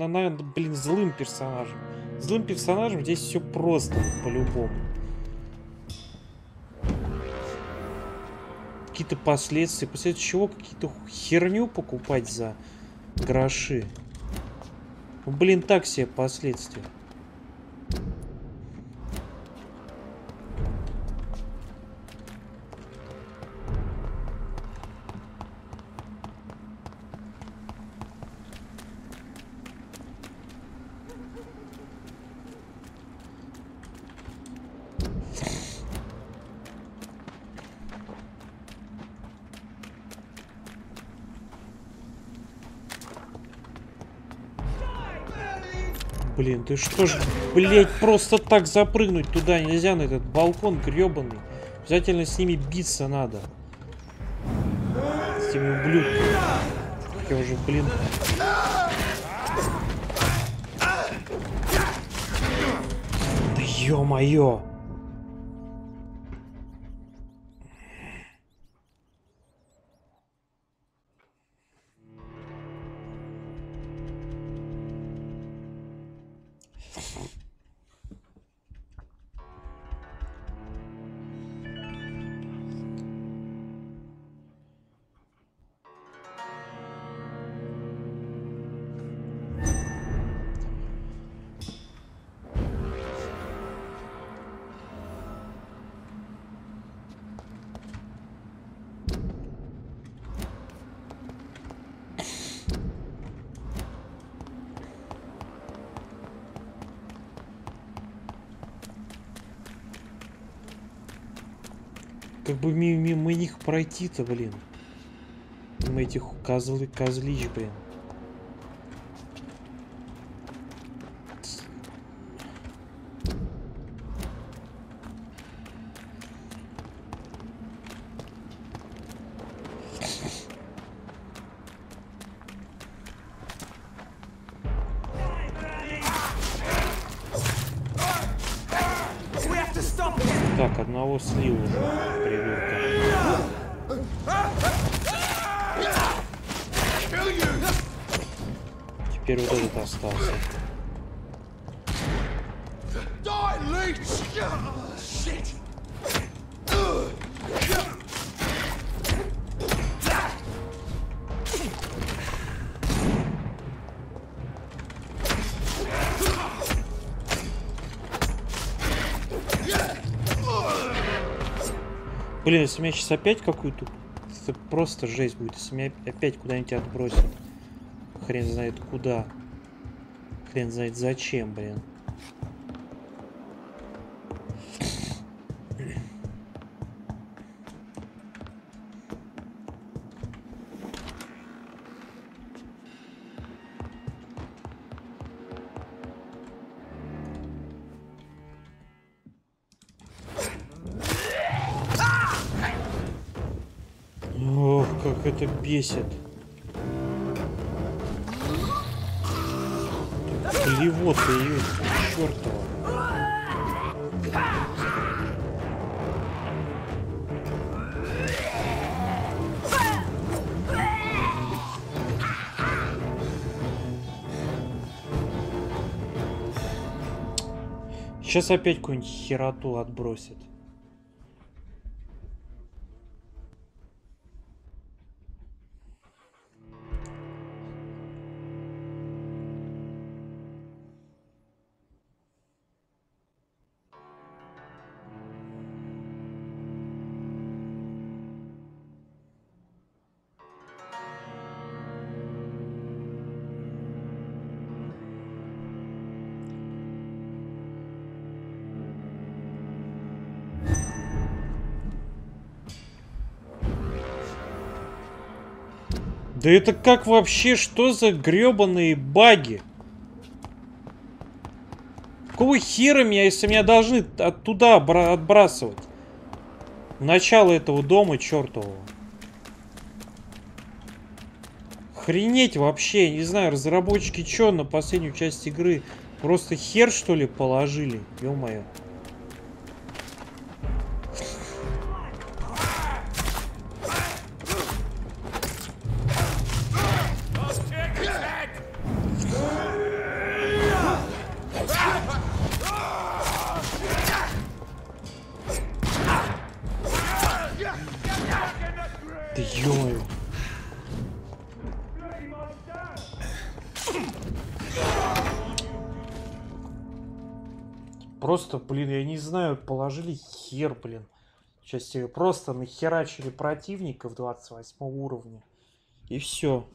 она, блин, злым персонажем? Злым персонажем здесь все просто, по-любому. Какие-то последствия. После чего какие-то херню покупать за гроши. Ну, блин, так себе последствия. Блин, ты что ж, блять, просто так запрыгнуть туда нельзя, на этот балкон гребаный. Обязательно с ними биться надо. С этими ублюдками. Я уже, блин. Да ё-моё. Как бы мимо них пройти-то, блин. Мимо этих козлищ, блин. Так, одного слил уже, придурка. Теперь вот этот остался. Блин, если меня сейчас опять какую-то... Это просто жесть будет, если меня опять куда-нибудь отбросят. Хрен знает куда. Хрен знает зачем, блин. Ох, как это бесит. Блевота ее чертова. Сейчас опять какую-нибудь хероту отбросит. Да это как вообще, что за гребаные баги? Какого хера меня, если меня должны оттуда отбрасывать? Начало этого дома чертового. Охренеть вообще, не знаю, разработчики что на последнюю часть игры? Просто хер что ли положили? Ё-моё. Да ё-моё. Просто, блин, я не знаю, положили хер, блин. Сейчас тебе просто нахерачили противников 28 уровня. И все.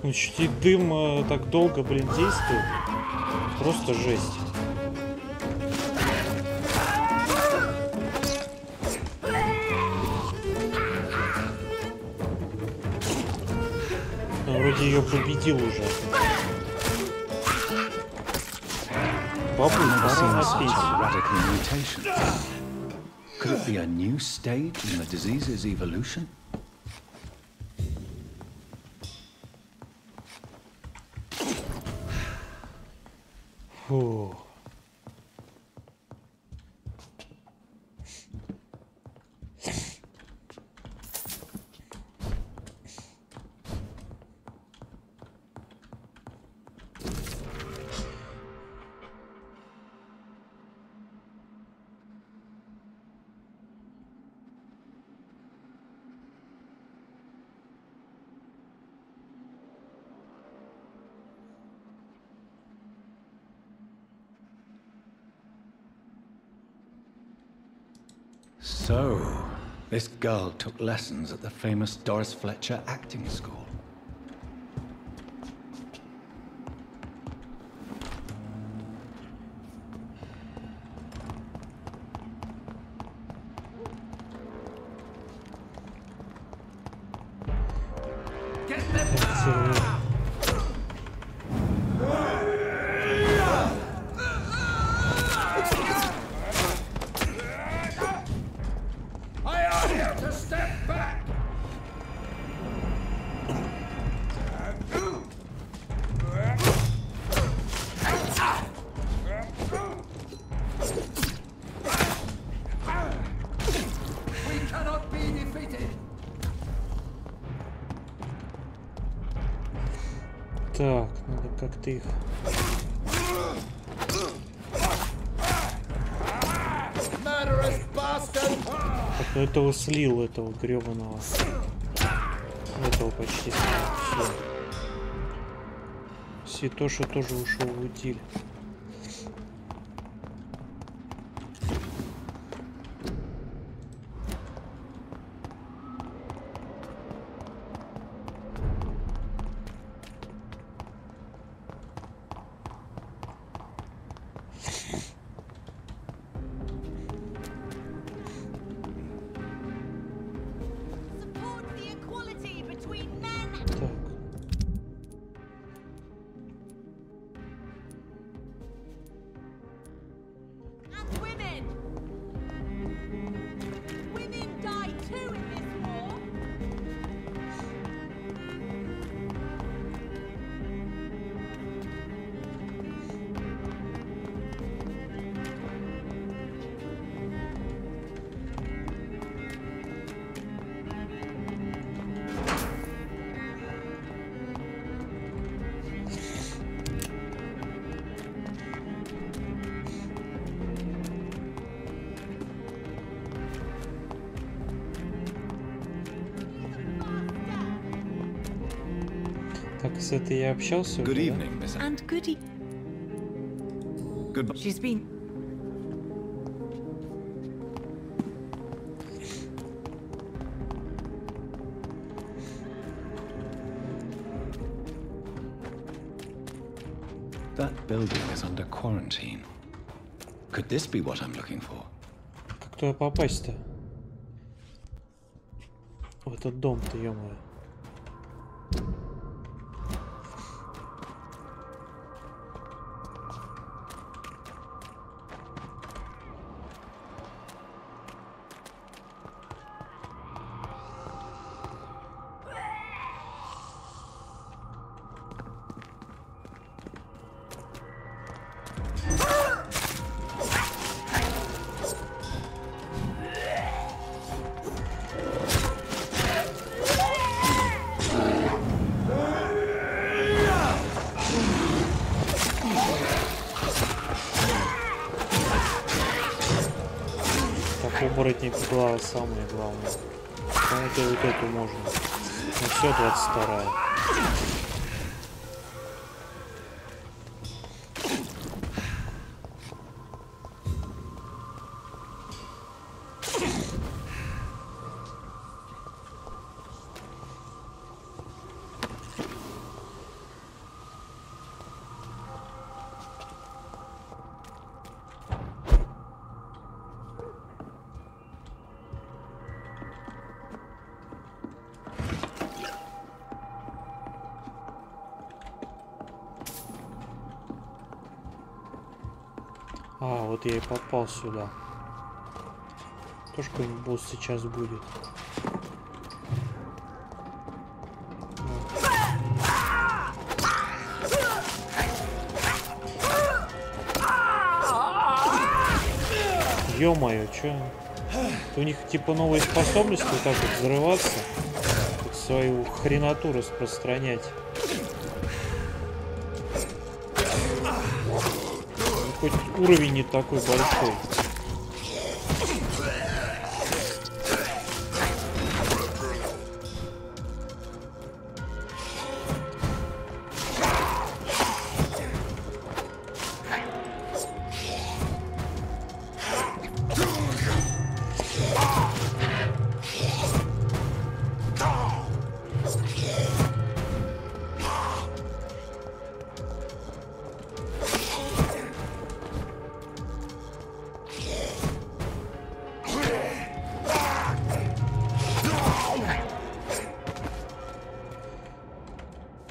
Значит, и дым так долго, блин, действует. Просто жесть. Вроде ее победил уже. Бабуль, пора на пенсию. Could it be a new stage in the disease's evolution? Фу. So, this girl took lessons at the famous Doris Fletcher acting school. Так, надо как-то их... Так, ну этого слил, этого гребаного. Этого почти слил. Все. Ситоши тоже ушел в утиль. Так, с этой я общался уже, Good evening, Miss. And good e- Goodbye. She's been... That building is under quarantine. Could this be what I'm looking for? Как туда попасть-то? В этот дом-то, ё-моё. Оборотник глава самое главное. По-моему, вот эту можно. Ну все, 22-я. вот я и попал сюда. Тоже какой-нибудь босс сейчас будет. Ё-моё, чё? У них типа новые способности вот так вот взрываться, вот свою хреноту распространять. Хоть уровень не такой большой.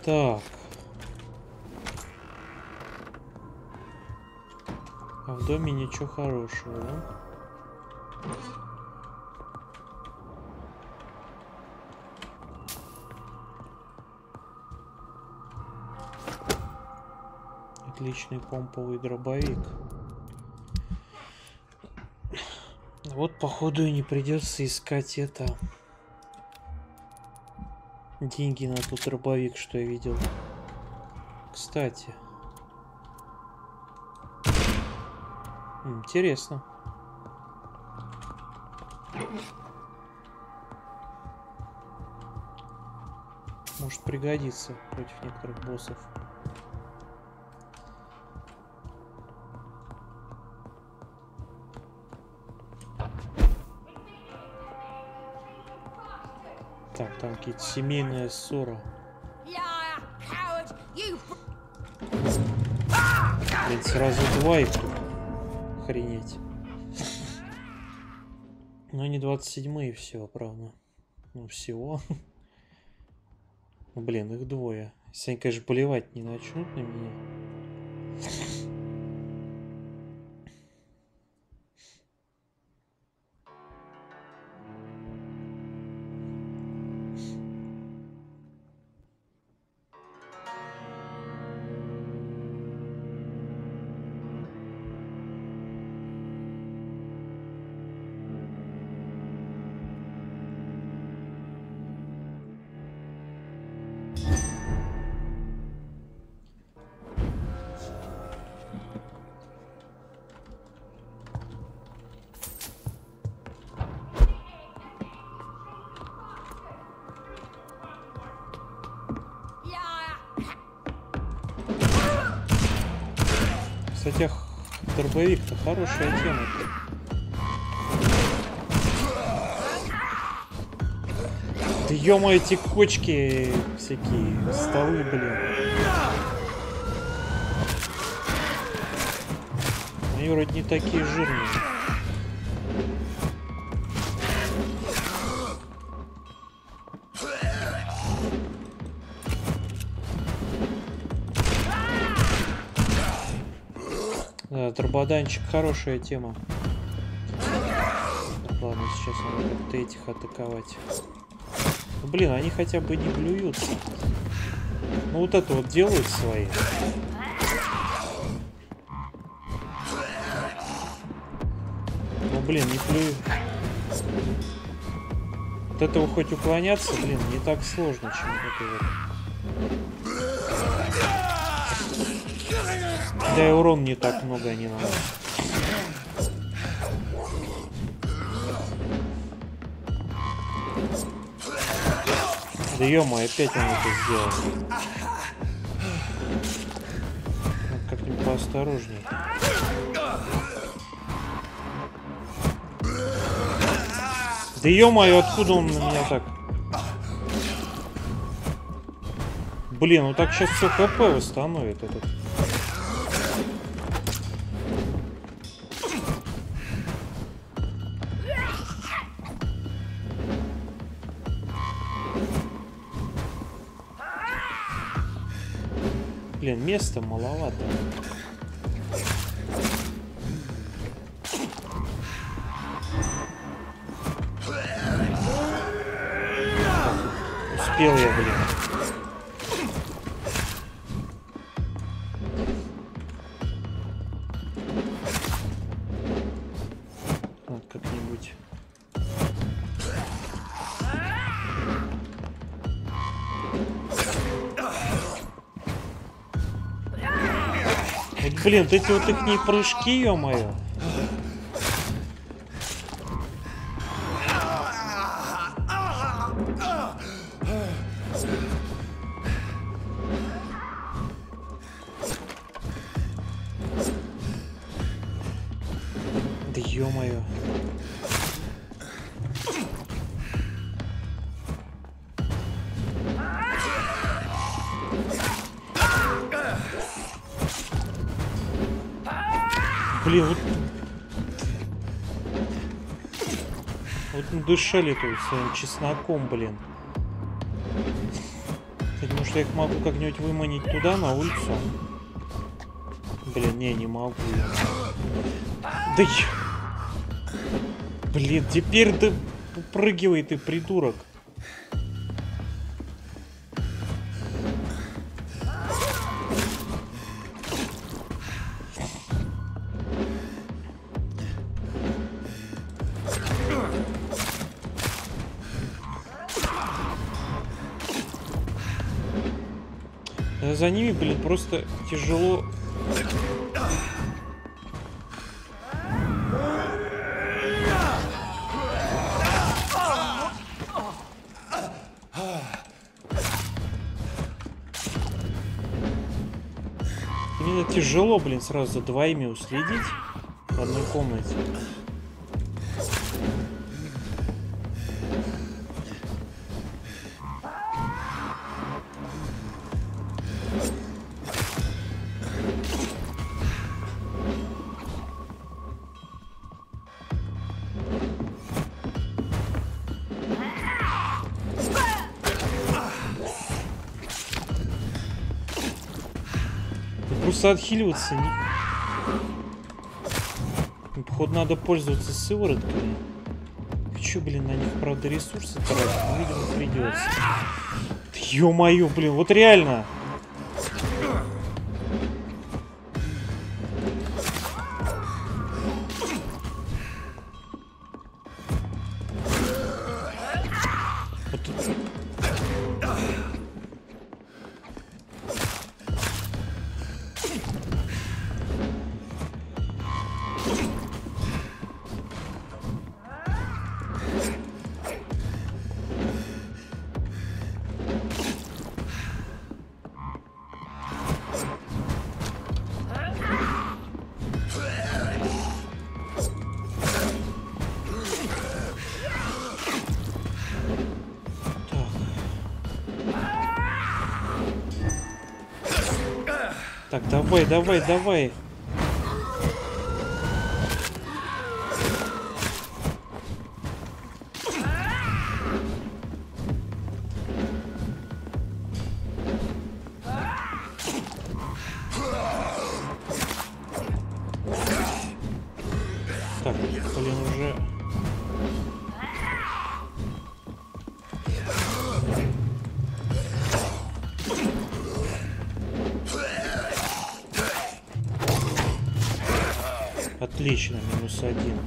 Так. А в доме ничего хорошего, да? Отличный помповый дробовик. Вот, походу, и не придется искать это... деньги на тот дробовик, что я видел. Кстати. Интересно. Может пригодиться против некоторых боссов. Так, там какие-то семейная ссора. Блин, сразу два их тут. Охренеть. Но они 27-е всего, правда. Ну, всего. Блин, их двое. Если они, конечно, поливать не начнут на меня. Кстати, дробовик-то хорошая тема. Да ё-моё, эти кочки всякие, столы, блин. Они вроде не такие жирные. Да, дрободанчик хорошая тема. Так, ладно, сейчас надо как-то этих атаковать. Ну, блин, они хотя бы не блюются. Ну вот это вот делают свои. Ну блин, не плюют. От этого хоть уклоняться, блин, не так сложно, чем это вот. Да и урон не так много не надо. Да ё-моё, опять он это сделал. Надо как-нибудь поосторожней. Да ё-моё, откуда он на меня так? Блин, ну так сейчас все ХП восстановит этот. Блин, места маловато. успел я, блин. Вот как-нибудь. Вот, блин, вот эти вот их прыжки, ё-моё. Да ё-моё. Блин, вот надышали тут своим чесноком, блин. Я думаю, что я их могу как-нибудь выманить туда, на улицу. Блин, не могу. Да блин, теперь да упрыгивай ты, придурок. За ними, блин, просто тяжело. Мне тяжело, блин, сразу за двоими уследить в одной комнате. Просто отхиливаться не... Походу надо пользоваться сыворотками. Хочу, блин, на них, правда, ресурсы тратить, но, видимо, придется. Ё-моё, блин, вот реально. Вот тут... Так, давай, давай, давай. Так, блин, уже... Отлично, -1.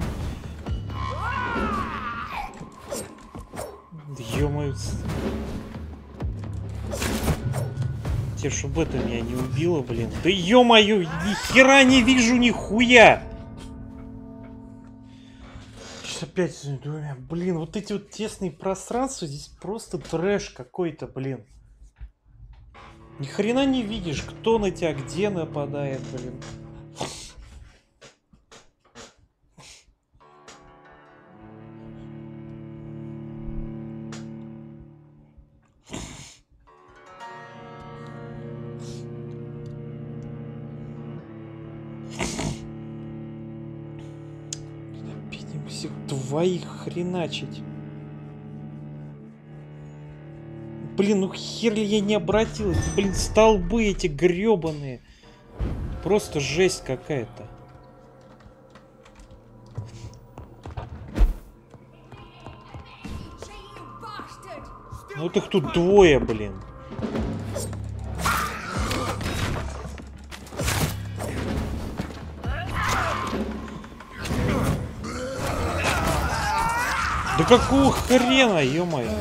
Ё-моё. Те, чтобы это меня не убило, блин. Да ё-моё, ни хера не вижу, нихуя! Сейчас опять с двумя. Блин, вот эти вот тесные пространства, здесь просто трэш какой-то, блин. Ни хрена не видишь, кто на тебя где нападает, блин. Всех двоих хреначить. Блин, ну хер ли я не обратил. Блин, столбы эти гребаные. Просто жесть какая-то. Вот их тут двое, блин. Да какого хрена, ё-моё?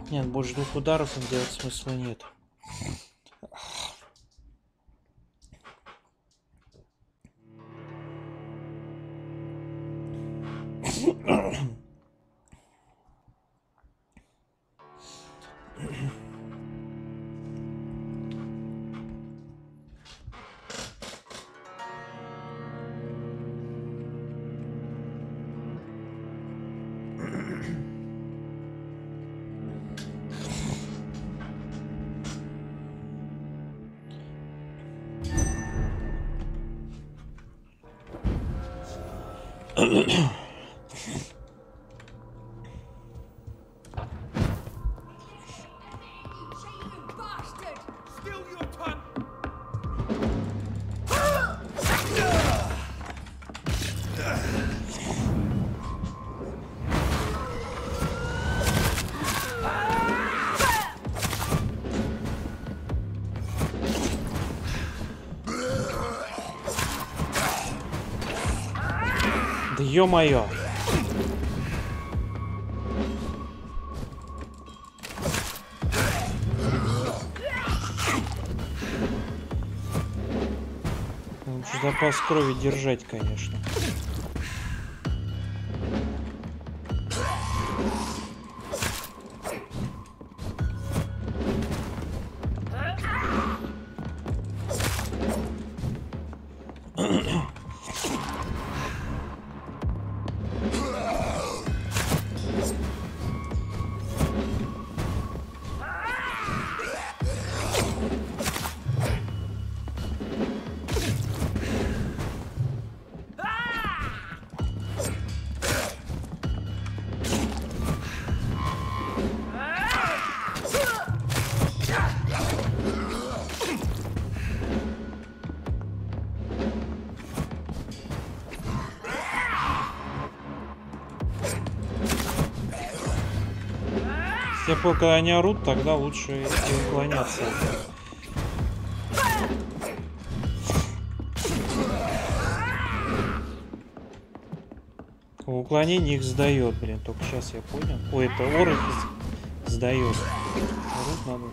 Нет, больше 2 ударов им делать смысла нет. Да ё-моё! Лучше запас крови держать, конечно. Я понял, когда они орут, тогда лучше и уклоняться. Уклонение их сдает, блин. Только сейчас я понял. Ой, это ор их сдает. Орут надо.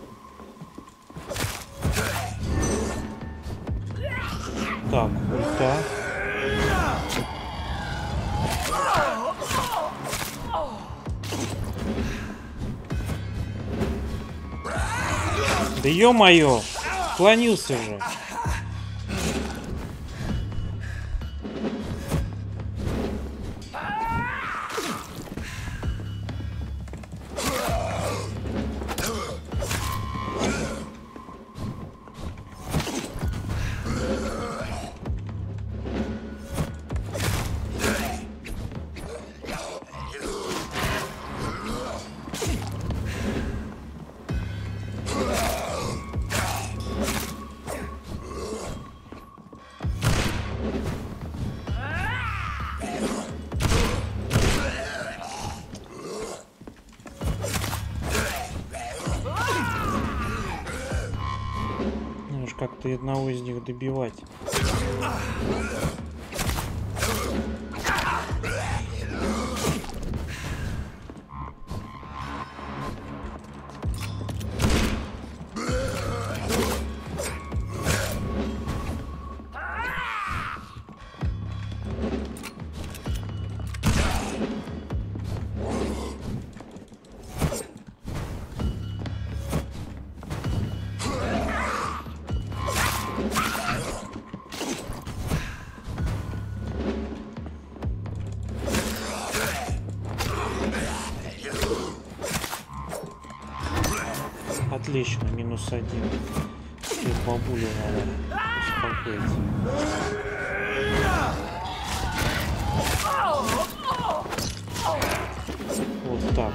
Так, ульта. Да ё-моё! Уклонился же. Как-то одного из них добивать. Отлично, -1. Теперь бабулю надо успокоить. Вот так.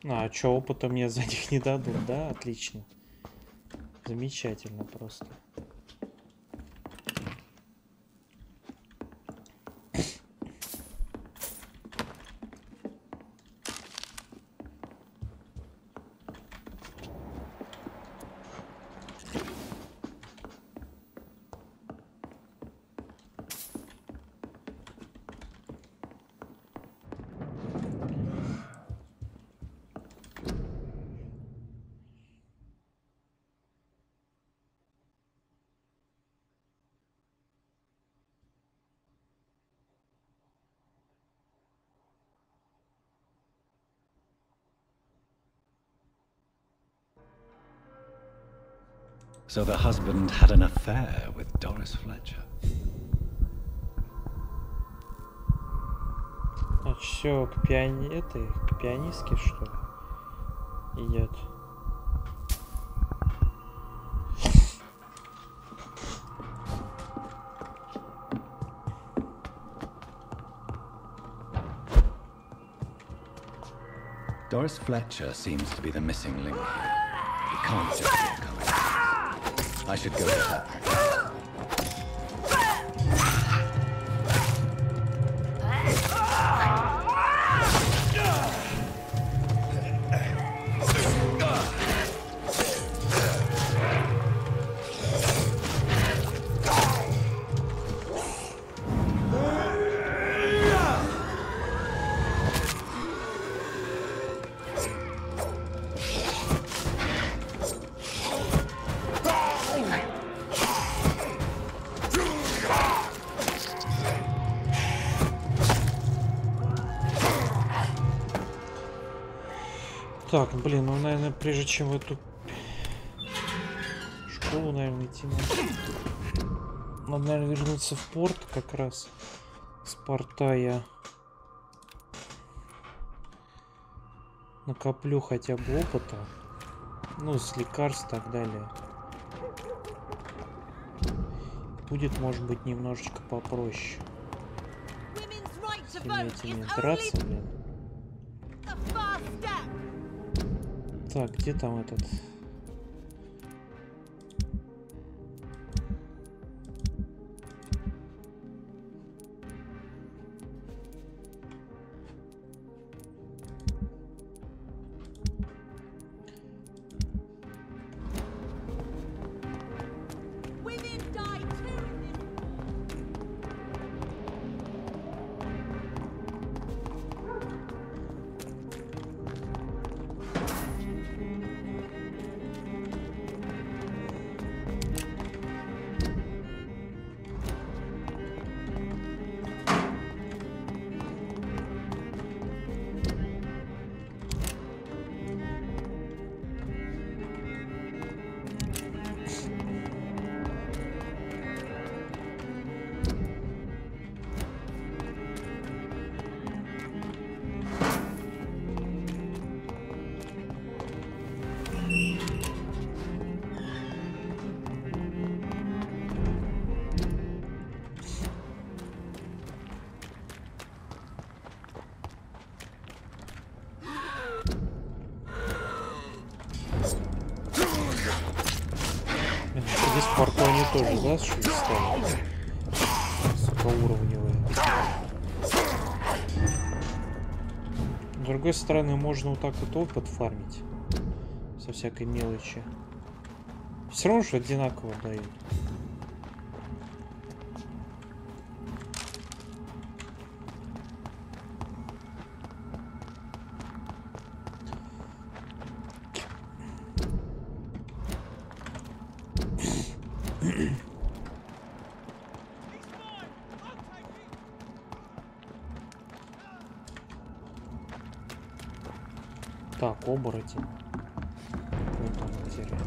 А чё, опыта мне за них не дадут, да? Отлично. Замечательно просто. So the husband had an affair with Doris Fletcher. Значит, все к пианистке, что ли, идет. Doris Fletcher seems to be the missing link here. It can't just be a coincidence. I should go to her. Так, блин, ну, наверное, прежде чем в эту школу, наверное, идти надо, наверное, вернуться в порт как раз с порта я накоплю хотя бы опыта, ну, с лекарств и так далее. Будет, может быть, немножечко попроще. Всеми этими драться, блин. Так, где там этот? тоже, да, что ли, стали? Высокоуровневые. С другой стороны, можно вот так вот опыт фармить. Со всякой мелочи. Все равно же одинаково дают. Так, оборотень. Вот он материал.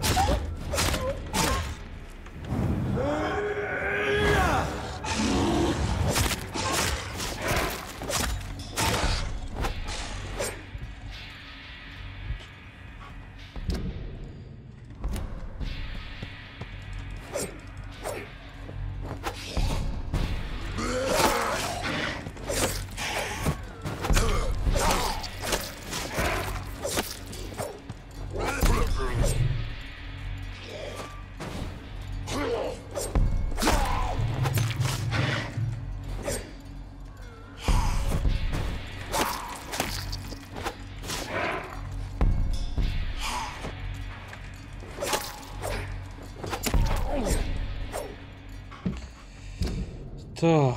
Так.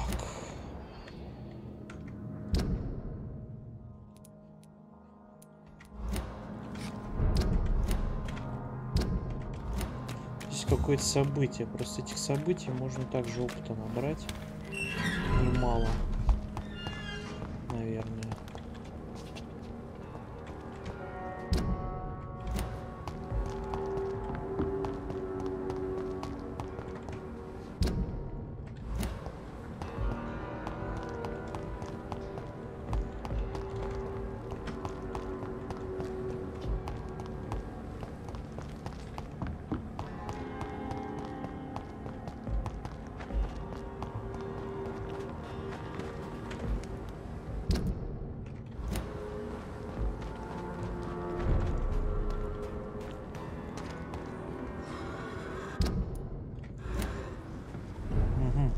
Здесь какое-то событие. Просто этих событий можно также опыта набрать. Немало. Наверное.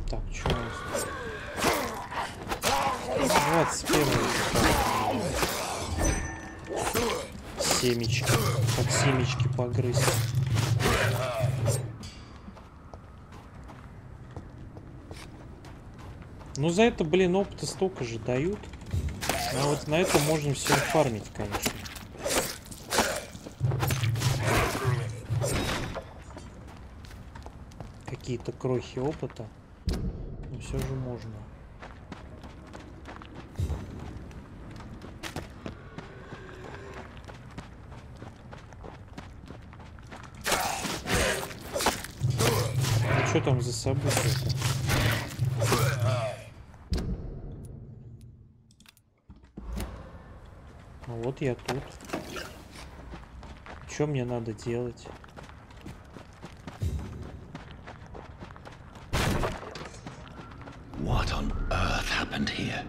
Так, что у нас? 21. Семечки. Как семечки погрызть. Ну за это, блин, опыта столько же дают. А вот на это можно все фармить, конечно. Какие-то крохи опыта. Но все же можно. Ну что там за события-то? Ну вот я тут. Что мне надо делать? What on earth happened here?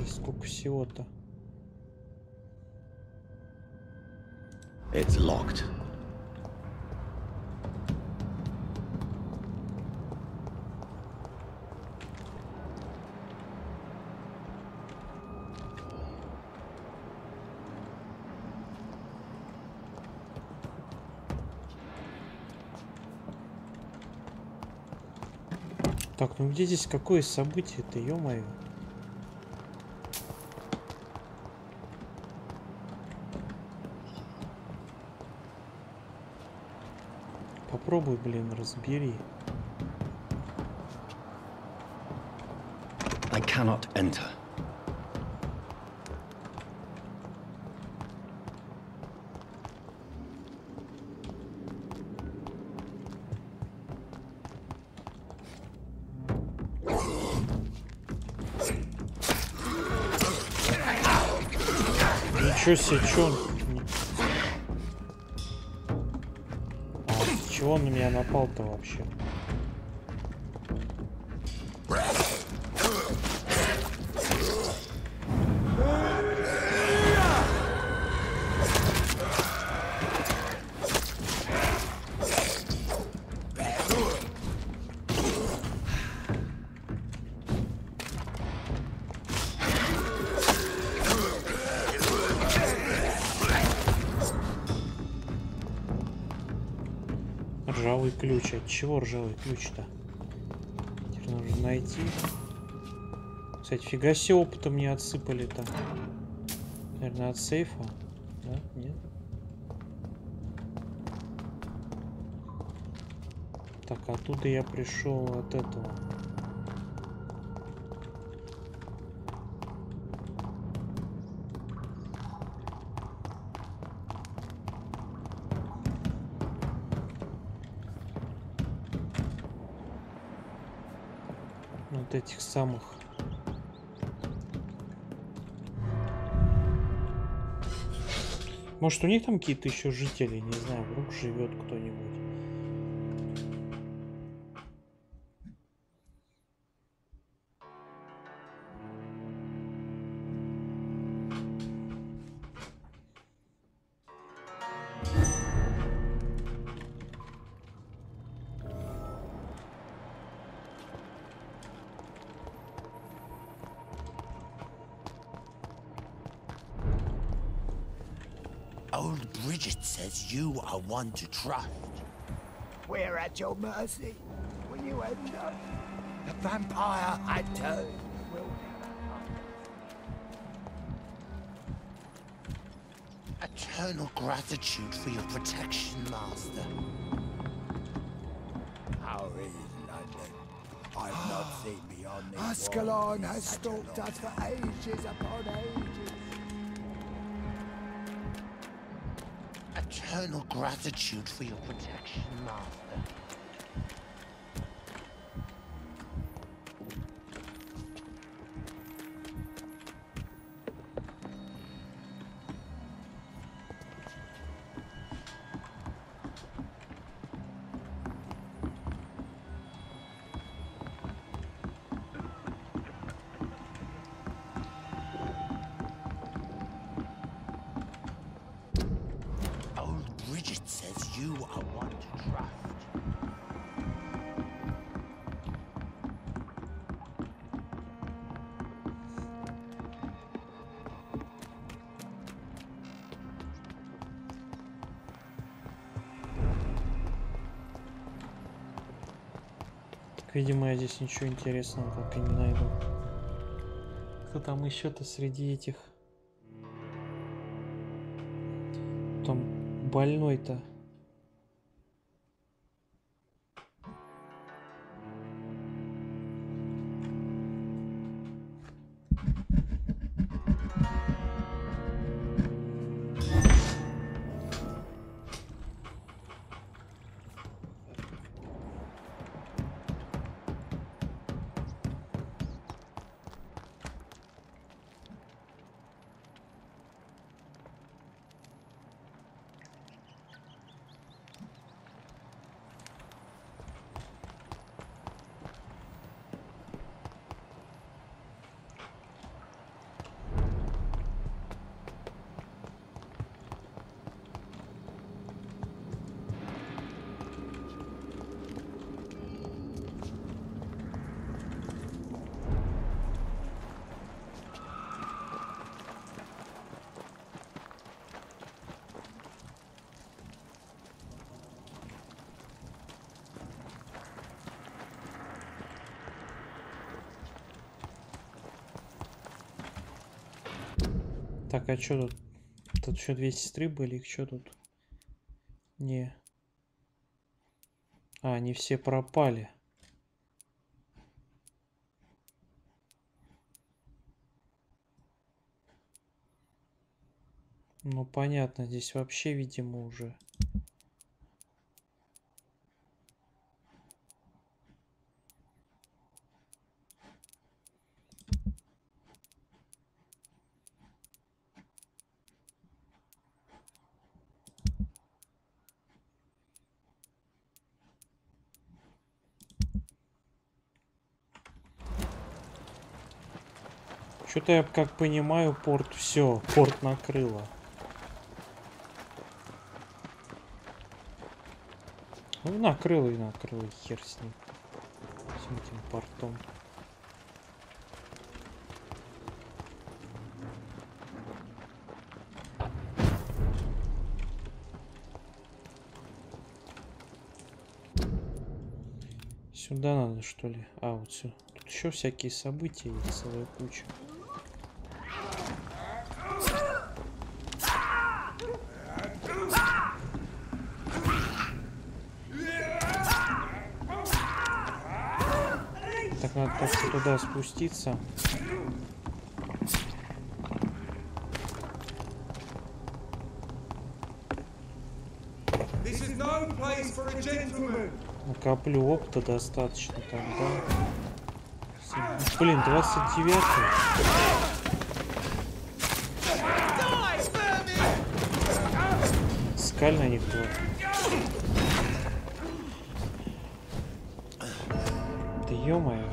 Сколько всего-то? It's locked. Так, ну где здесь какое событие-то, ё-моё? Попробуй, блин, разбери. I cannot enter. Ничего себе, чё он? А, с чего он на меня напал-то вообще? Ржавый ключ. От чего ржавый ключ-то? Теперь нужно найти. Кстати, фига себе опыта мне отсыпали-то. Наверное, от сейфа. Да? Нет? Так, оттуда я пришел от этого. Вот этих самых. Может, у них там какие-то еще жители, не знаю, вдруг живет кто-нибудь. Old Bridget says you are one to trust. We're at your mercy. When you end up, the vampire I turned will be eternal gratitude for your protection, Master. How is London? I've not seen beyond these Ascalon has stalked us for ages upon ages. Eternal gratitude for your protection, Master. Bridget says you are one to trust. Так, видимо, я здесь ничего интересного так и не найду. Кто там еще-то среди этих? Там больной-то. Так, а что тут? Тут еще две сестры были, их что тут? Не. А, они все пропали. Ну, понятно, здесь вообще, видимо, уже... Что-то я, как понимаю, порт... Все, порт накрыло. Ну, накрыло и накрыло, хер с ним. С этим портом. Сюда надо, что ли? А, вот все. Тут еще всякие события есть, целая куча. Так, надо как-то туда спуститься. Накоплю опыта достаточно тогда. Блин, 29-й. Скальный анекдот. Да ё-моё.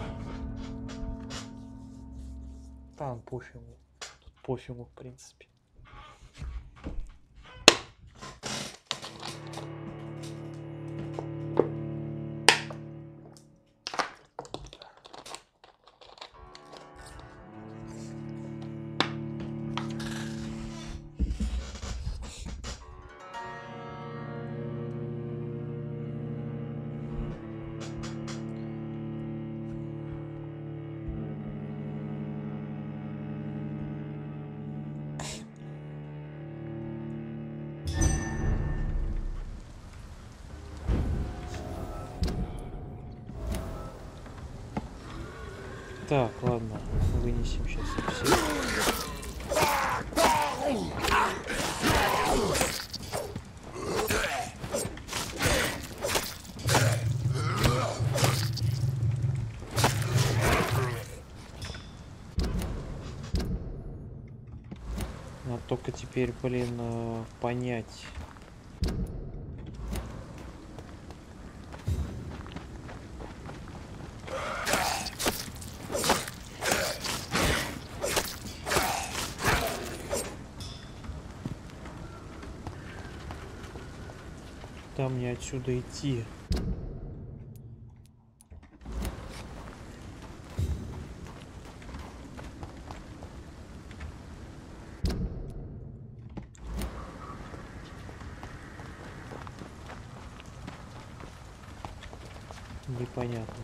Там пофигу. Тут пофигу, в принципе. Так, ладно, вынесем сейчас все. Надо только теперь, блин, понять. Куда мне отсюда идти? Непонятно.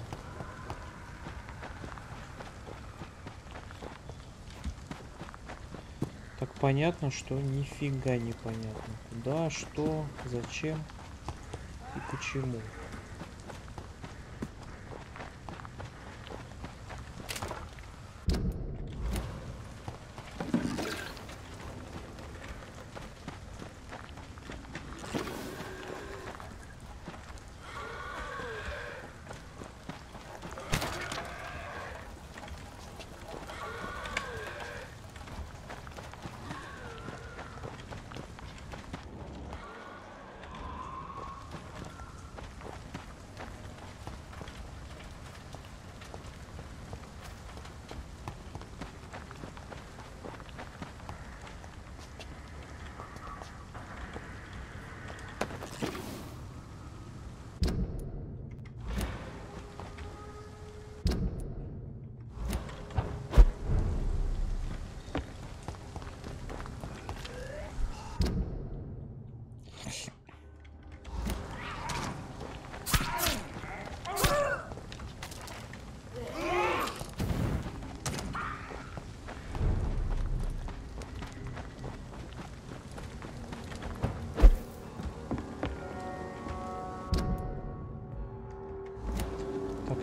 Так понятно, что нифига непонятно. Куда, что, зачем и почему.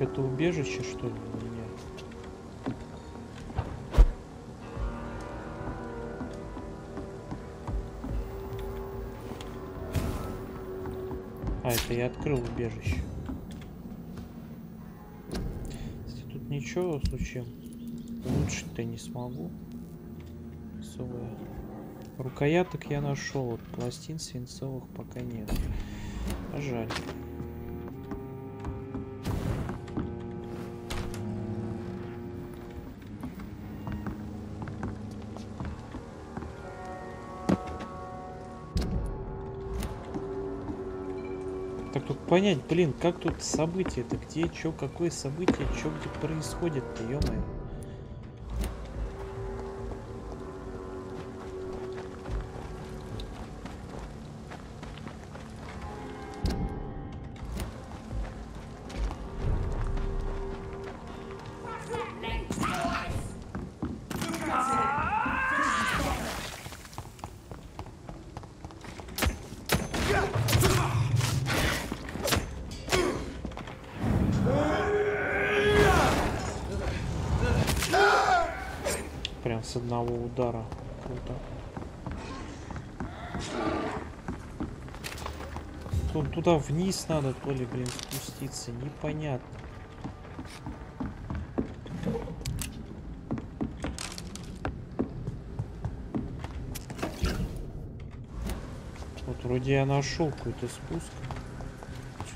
Так, это убежище, что ли, у меня? А, это я открыл убежище. Тут ничего случаем улучшить-то не смогу. Свое. Рукояток я нашел, вот пластин свинцовых пока нет. А жаль. Так тут понять, блин, как тут события-то, где, чё, какое событие, чё, где происходит-то, ё-моё. Прям с одного удара. Круто. Тут туда вниз надо, то ли, блин, спуститься. Непонятно. Вот вроде я нашел какой-то спуск.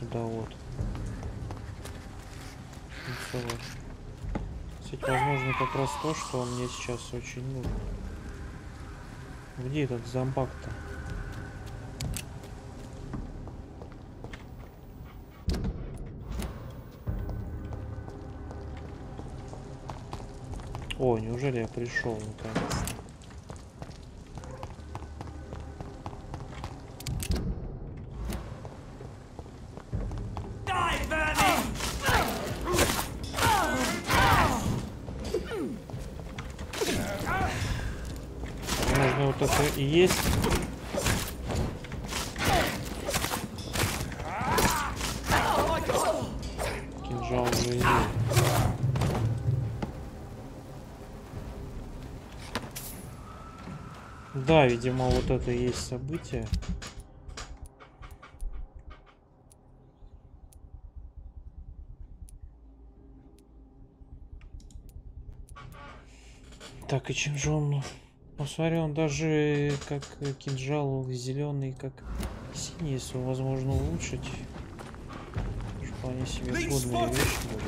Сюда вот. Кстати, возможно, как раз то, что мне сейчас очень нужно. Где этот зомбак-то? О, неужели я пришел наконец-то? Возможно, вот это и есть. Кинжал жизни. Да, видимо, вот это и есть событие. Так, и чем же он... Посмотри, он даже как кинжал зеленый, как синий, если возможно улучшить. Вполне себе годная вещь будет.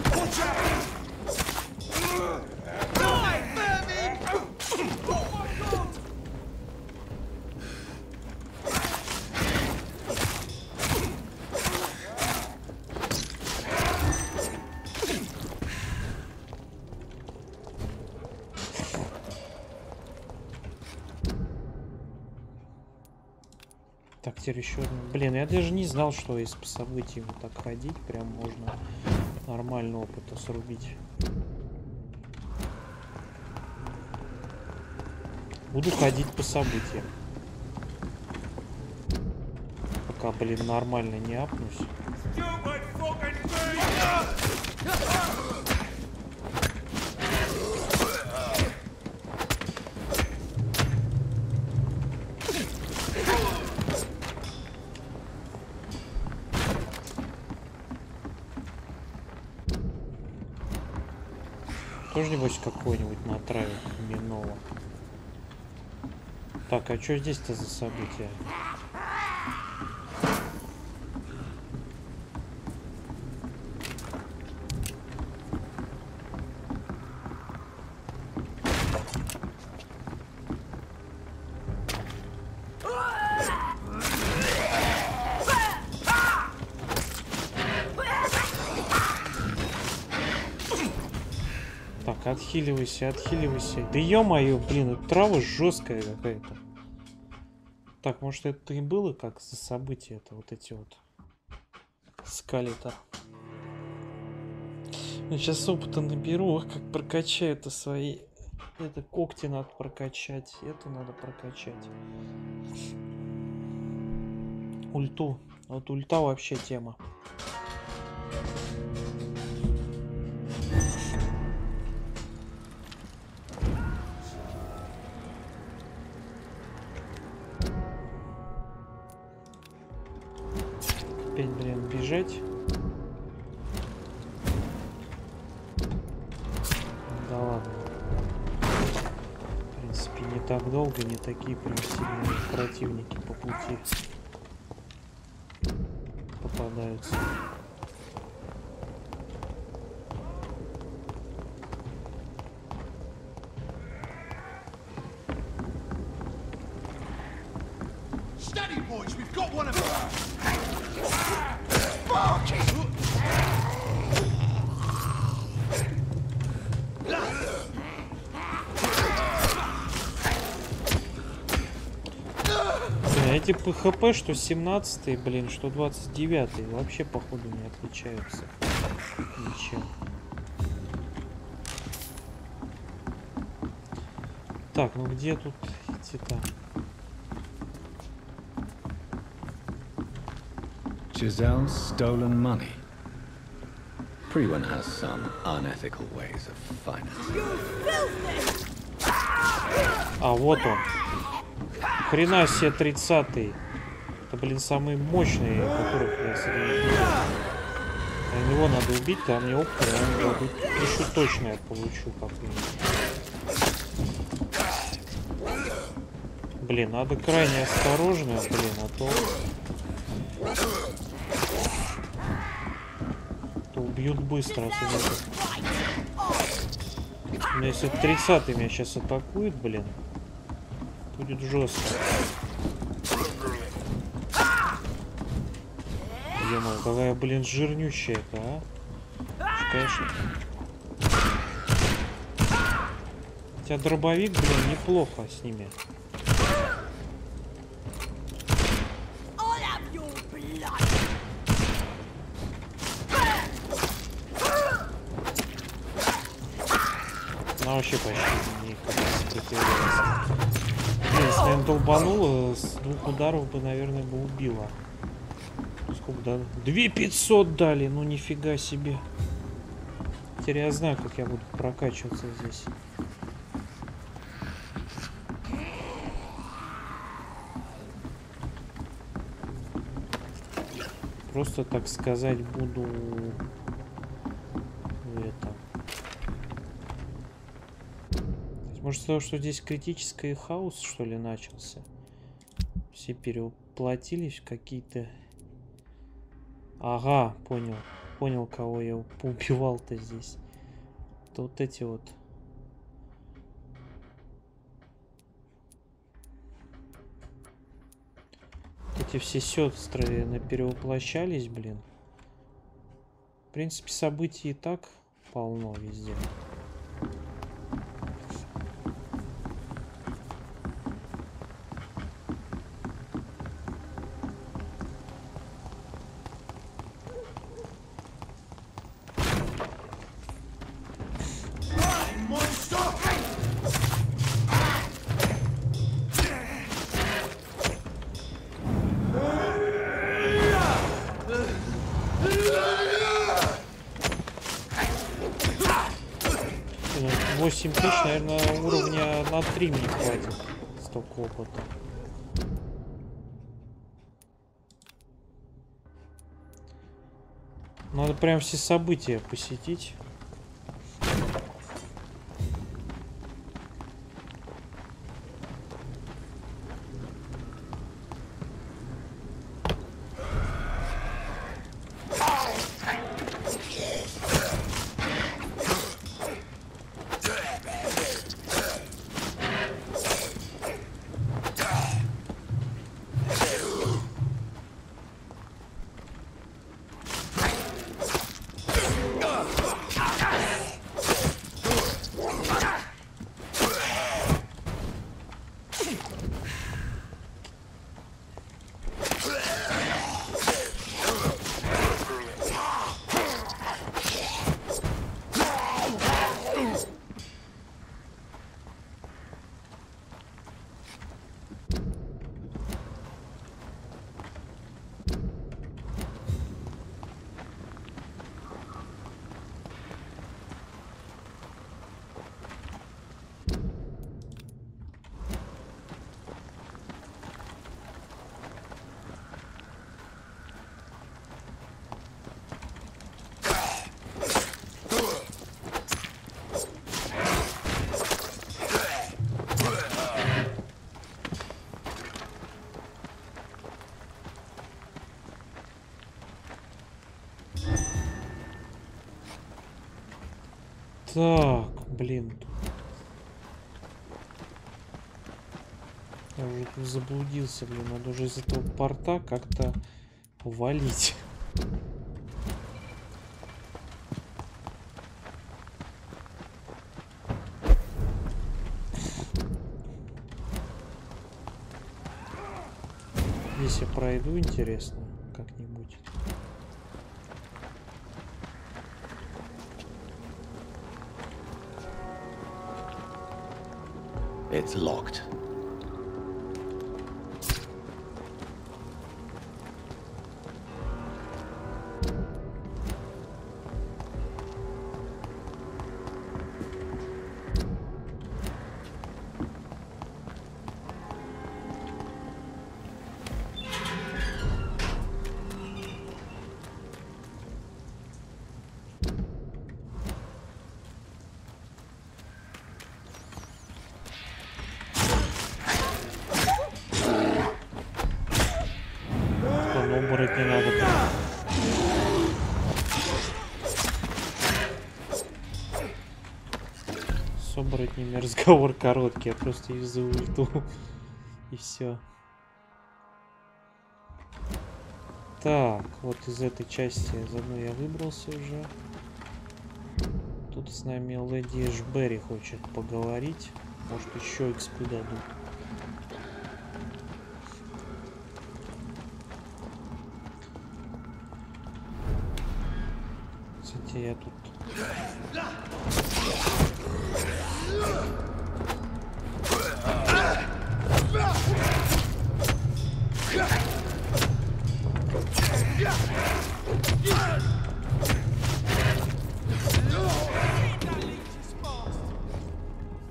Так, теперь еще одно. Блин, я даже не знал, что из событий вот так ходить. Прям можно нормально опыта срубить. Буду ходить по событиям. Пока, блин, нормально не апнусь. Тоже, небось, какой-нибудь натравил миново. Так, а что здесь-то за события? Отхиливайся, отхиливайся. Да ё-моё, блин, это трава жесткая какая-то. Так, может это и было как за события, это вот эти вот скали-то. Я сейчас опыта наберу, как прокачаю это свои. Это когти надо прокачать, это надо прокачать. Ульту. Вот ульта вообще тема. стрелять. Да ладно. В принципе, не так долго, не такие прям сильные противники по пути попадаются. Steady, boys, we've got one of them. Эти ПХП, что 17-й, блин, что 29-й, вообще походу не отличаются ничем. Так, ну где тут эти-то? Giselle's stolen money. Everyone has some unethical ways of finance. А вот он. Хрена себе 30-й. Это, блин, самые мощные, которых я среди них. А него надо убить, там мне опыт, еще точно я получу как-нибудь. Блин, надо крайне осторожно, блин, а то убьют быстро. Особенно если 30-й меня сейчас атакует, блин, будет жестко. Ё-моё, какая, блин, жирнющая-то, а? Конечно. Хотя дробовик, блин, неплохо с ними. Она вообще почти не сопротивляется. Если я долбанула, с 2 ударов бы, наверное, бы убила. Сколько дали? 2500 дали, ну нифига себе. Теперь я знаю, как я буду прокачиваться здесь. Просто, так сказать, буду это. Может, из-за того, что здесь критический хаос, что ли, начался? Все перевоплотились в какие-то... Ага, понял. Понял, кого я поубивал-то здесь. Это вот эти вот. Эти все сестры наперевоплощались, блин. В принципе, событий и так полно везде. Наверное, уровня на 3 мне хватит. Столько опыта. Надо прям все события посетить. Так, блин. Я уже тут заблудился, блин. Надо уже из этого порта как-то валить. Здесь я пройду, интересно, как-нибудь. It's locked. Не надо. С оборотнями разговор короткий, я просто из-за ульту. И все. Так, вот из этой части заодно я выбрался уже. Тут с нами леди Эшберри хочет поговорить. Может, еще экспы дадут. Кстати, я тут...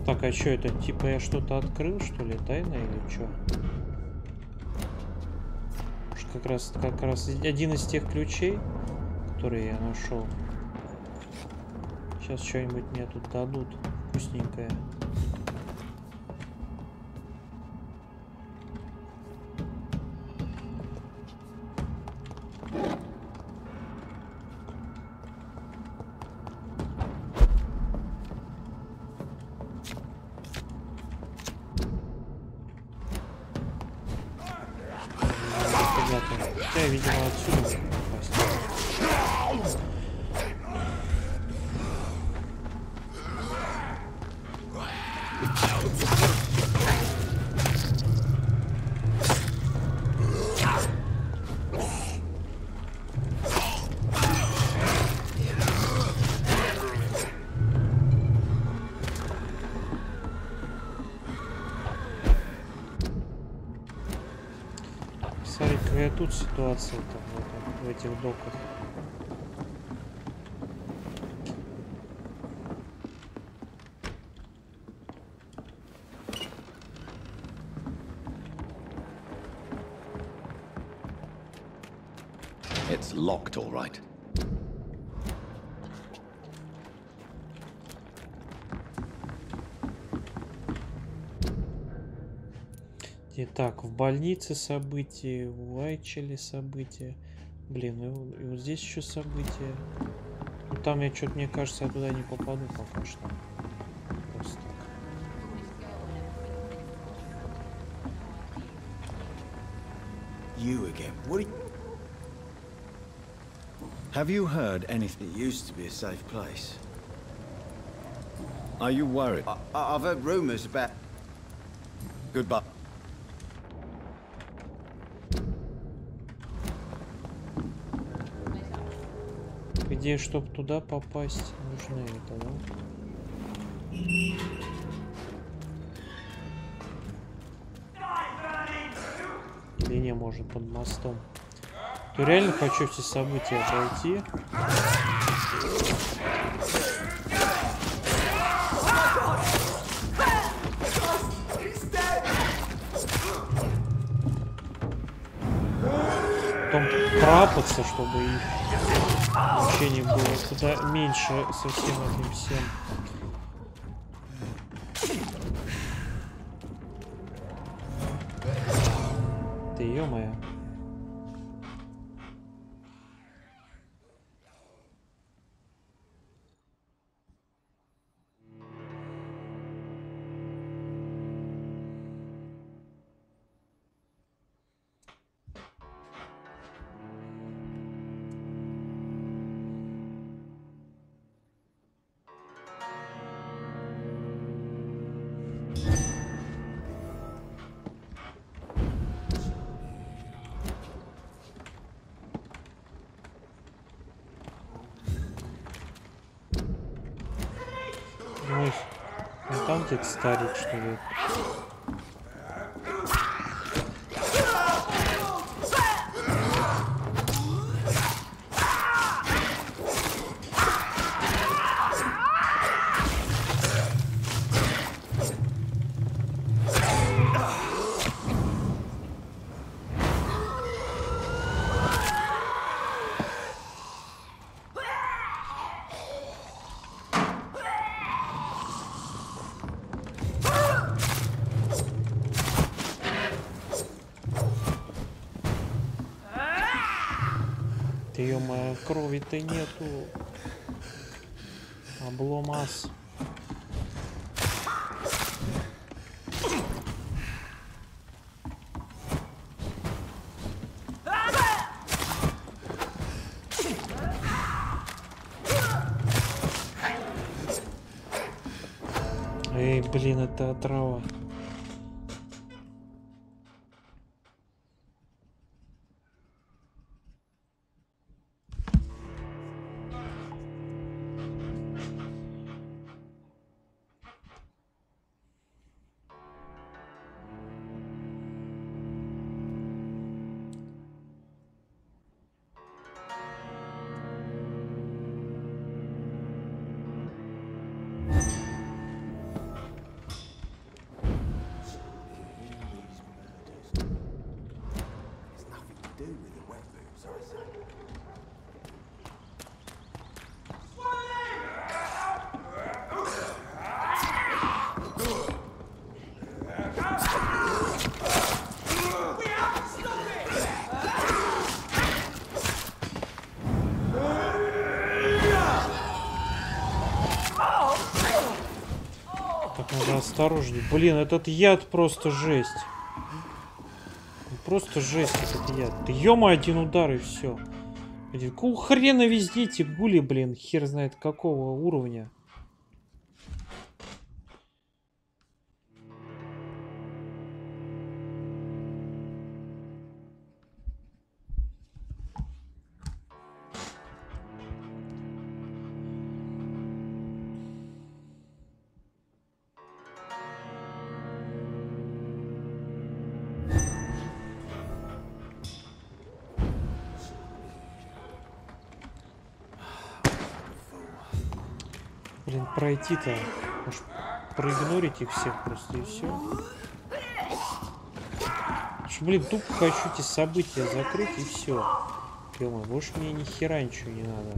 Так, а что это? Типа я что-то открыл, что ли? Тайна или что? Как раз один из тех ключей, которые я нашел. Сейчас что-нибудь мне тут дадут вкусненькое. Я, видимо, отсюда попасть. Смотри, какая тут ситуация-то в этих доках. It's locked, all right. Итак, в больнице события, в Уайчеле события. Блин, и вот здесь еще события. Но там я что-то, мне кажется, я туда не попаду пока что. Просто так. You again. What are you... Have you heard anything? It used to be a safe place. Are you worried? I've heard rumors about... Goodbye. Где, чтобы туда попасть, нужно это, да? Или не, можно под мостом. То реально хочу все события пройти. Потом крапаться, чтобы их мучений было куда меньше со всем этим всем. Ты ё-моё. Ой, ну там где-то старик, что ли? Ты, ё-моё, крови-то нету. Обломас. Эй, блин, это отрава. Осторожней. Блин, этот яд просто жесть. Просто жесть этот яд. Да ё-моё, один удар и все. Какого хрена везде эти гули, блин, хер знает какого уровня. Блин, пройти-то. Может, проигнорить их всех просто и все. Блин, тупо хочу эти события закрыть и все. Ё-моё, больше мне ни хера ничего не надо.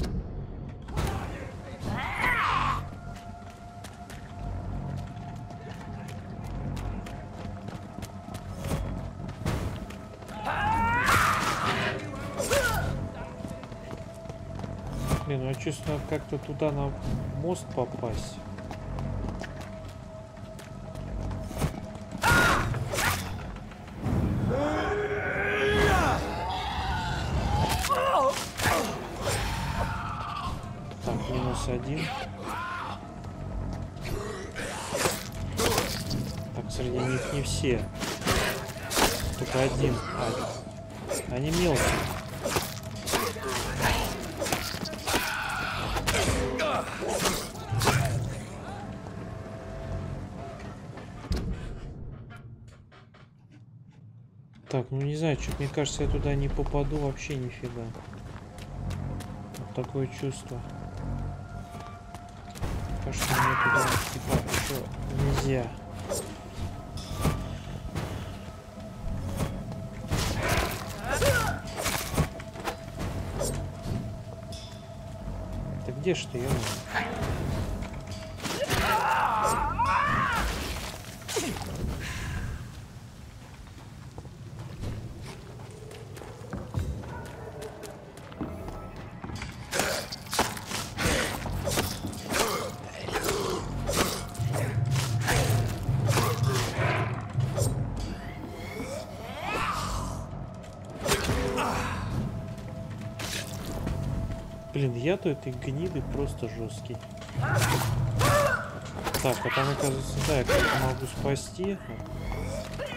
Блин, ну я чувствую, надо как-то туда на мост попасть. Так, минус один. Так, среди них не все. Только один. Они мелкие. Так, ну не знаю, что-то мне кажется, я туда не попаду вообще нифига. Вот такое чувство. Кажется, мне туда типа еще нельзя. Да где ж ты, ё-моё? Блин, яд у этой гниды просто жесткий. Так, а там, оказывается, да, я как-то могу спасти.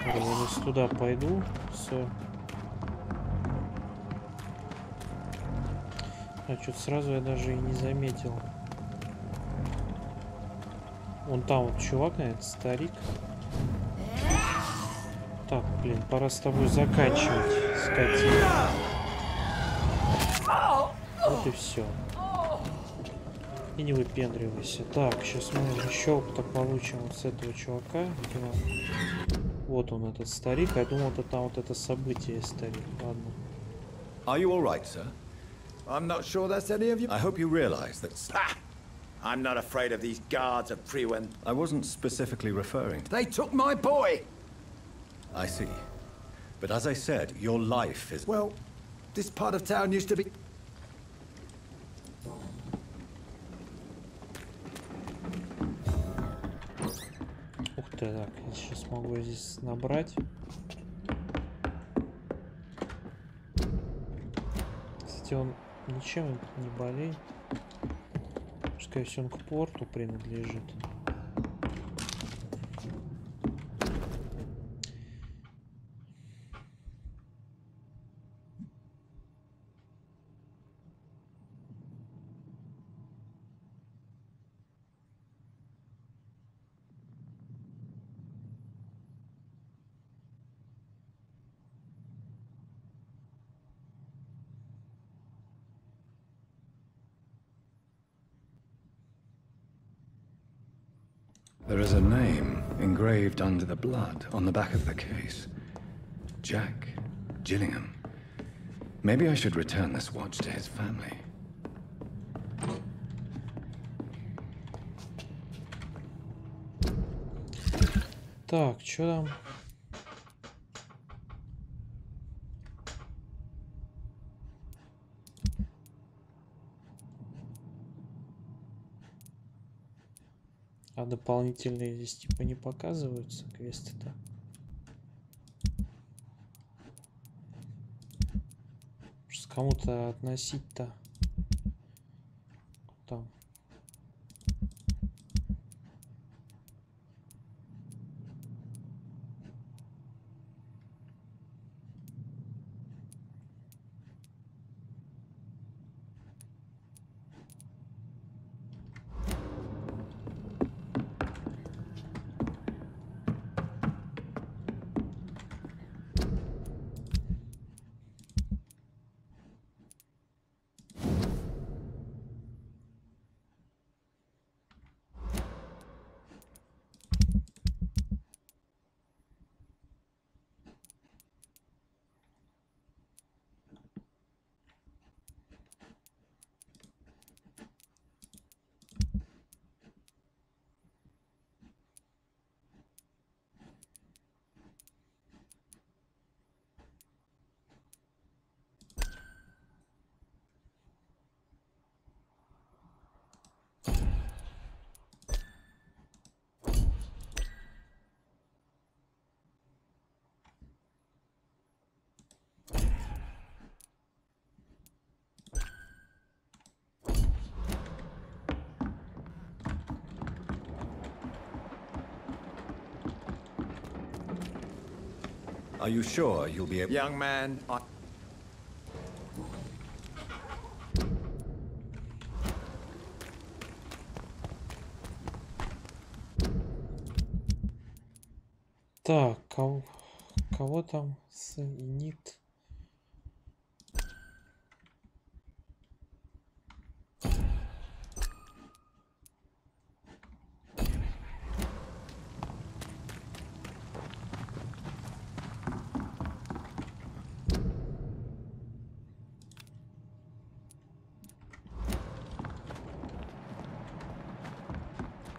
Я если туда пойду, все. А что-то сразу я даже и не заметил. Вон там вот чувак, наверное, старик. Так, блин, пора с тобой заканчивать, скотина. Вот и все. И не выпендривайся. Так, сейчас мы еще опыта получим вот с этого чувака. Вот он, этот старик. Я думал, это там вот это событие, старик. Ладно. Are you all right, sir? I'm not sure that's any of you. I hope you realize that... Ah! I'm not afraid of these guards of Frewen. I wasn't specifically referring to... They took my boy! I see. But as I said, your life is... Well, this part of town used to be... Ух ты, так, я сейчас могу здесь набрать. Кстати, он ничем не болеет. Скорее всего, он к порту принадлежит. There is a name engraved under the blood on the back of the case. Jack Gillingham. Maybe I should return this watch to his family. Так, что там? А дополнительные здесь типа не показываются квесты-то. Кому-то относить-то там. Are you sure you'll be able... Young man, I... Так, кого там соединит?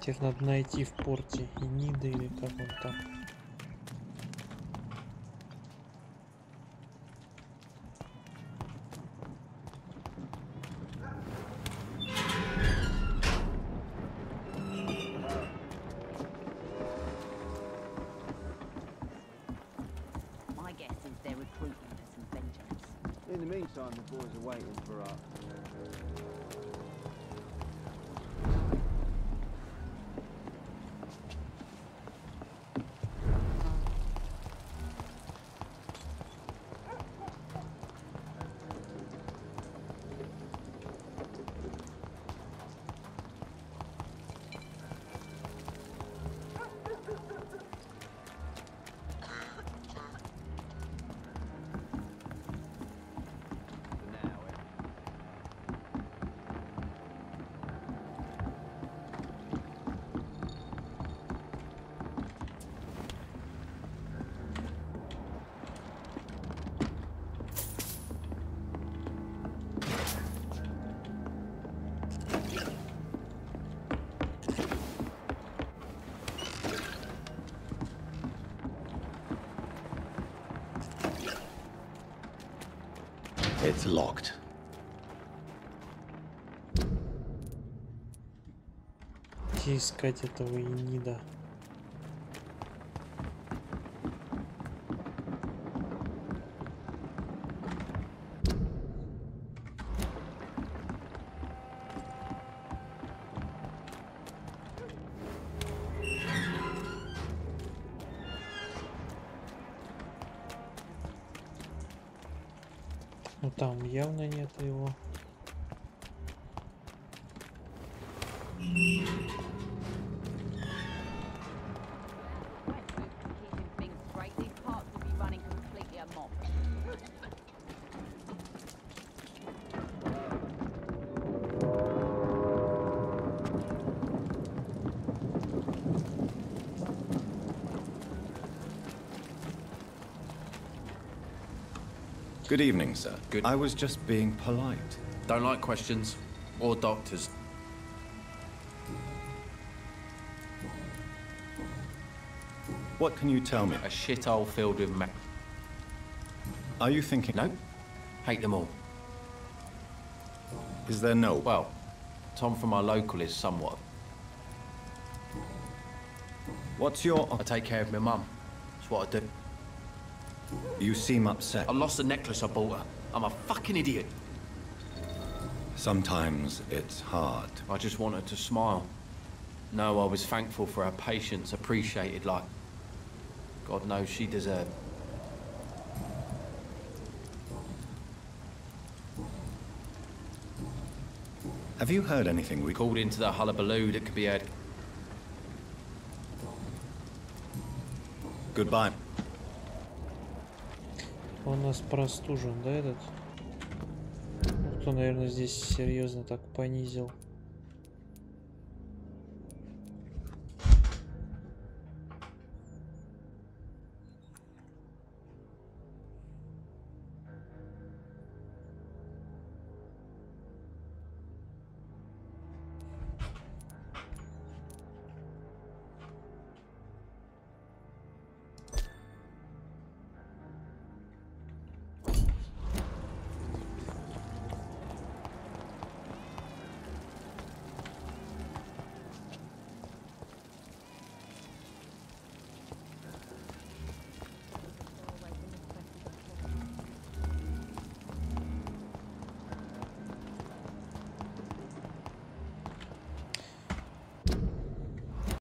Теперь надо найти в порте Энида или как он там. My guess is they're recruiting for some vengeance. In the meantime, the boys are waiting for us. It's locked. Где искать этого Энида? Ну там явно нет его. Good evening, sir. Good. I was just being polite. Don't like questions or doctors. What can you tell me? A shithole filled with Are you thinking... No. Hate them all. Is there no... Well, Tom from our local is somewhat. What's your... I take care of my mum. That's what I do. You seem upset. I lost the necklace I bought her. I'm a fucking idiot. Sometimes it's hard. I just want her to smile. No, I was thankful for her patience, appreciated like God knows she deserved. Have you heard anything we Called into the hullabaloo that could be heard. Goodbye. Он у нас простужен, да, этот? Кто, наверное, здесь серьезно так понизил.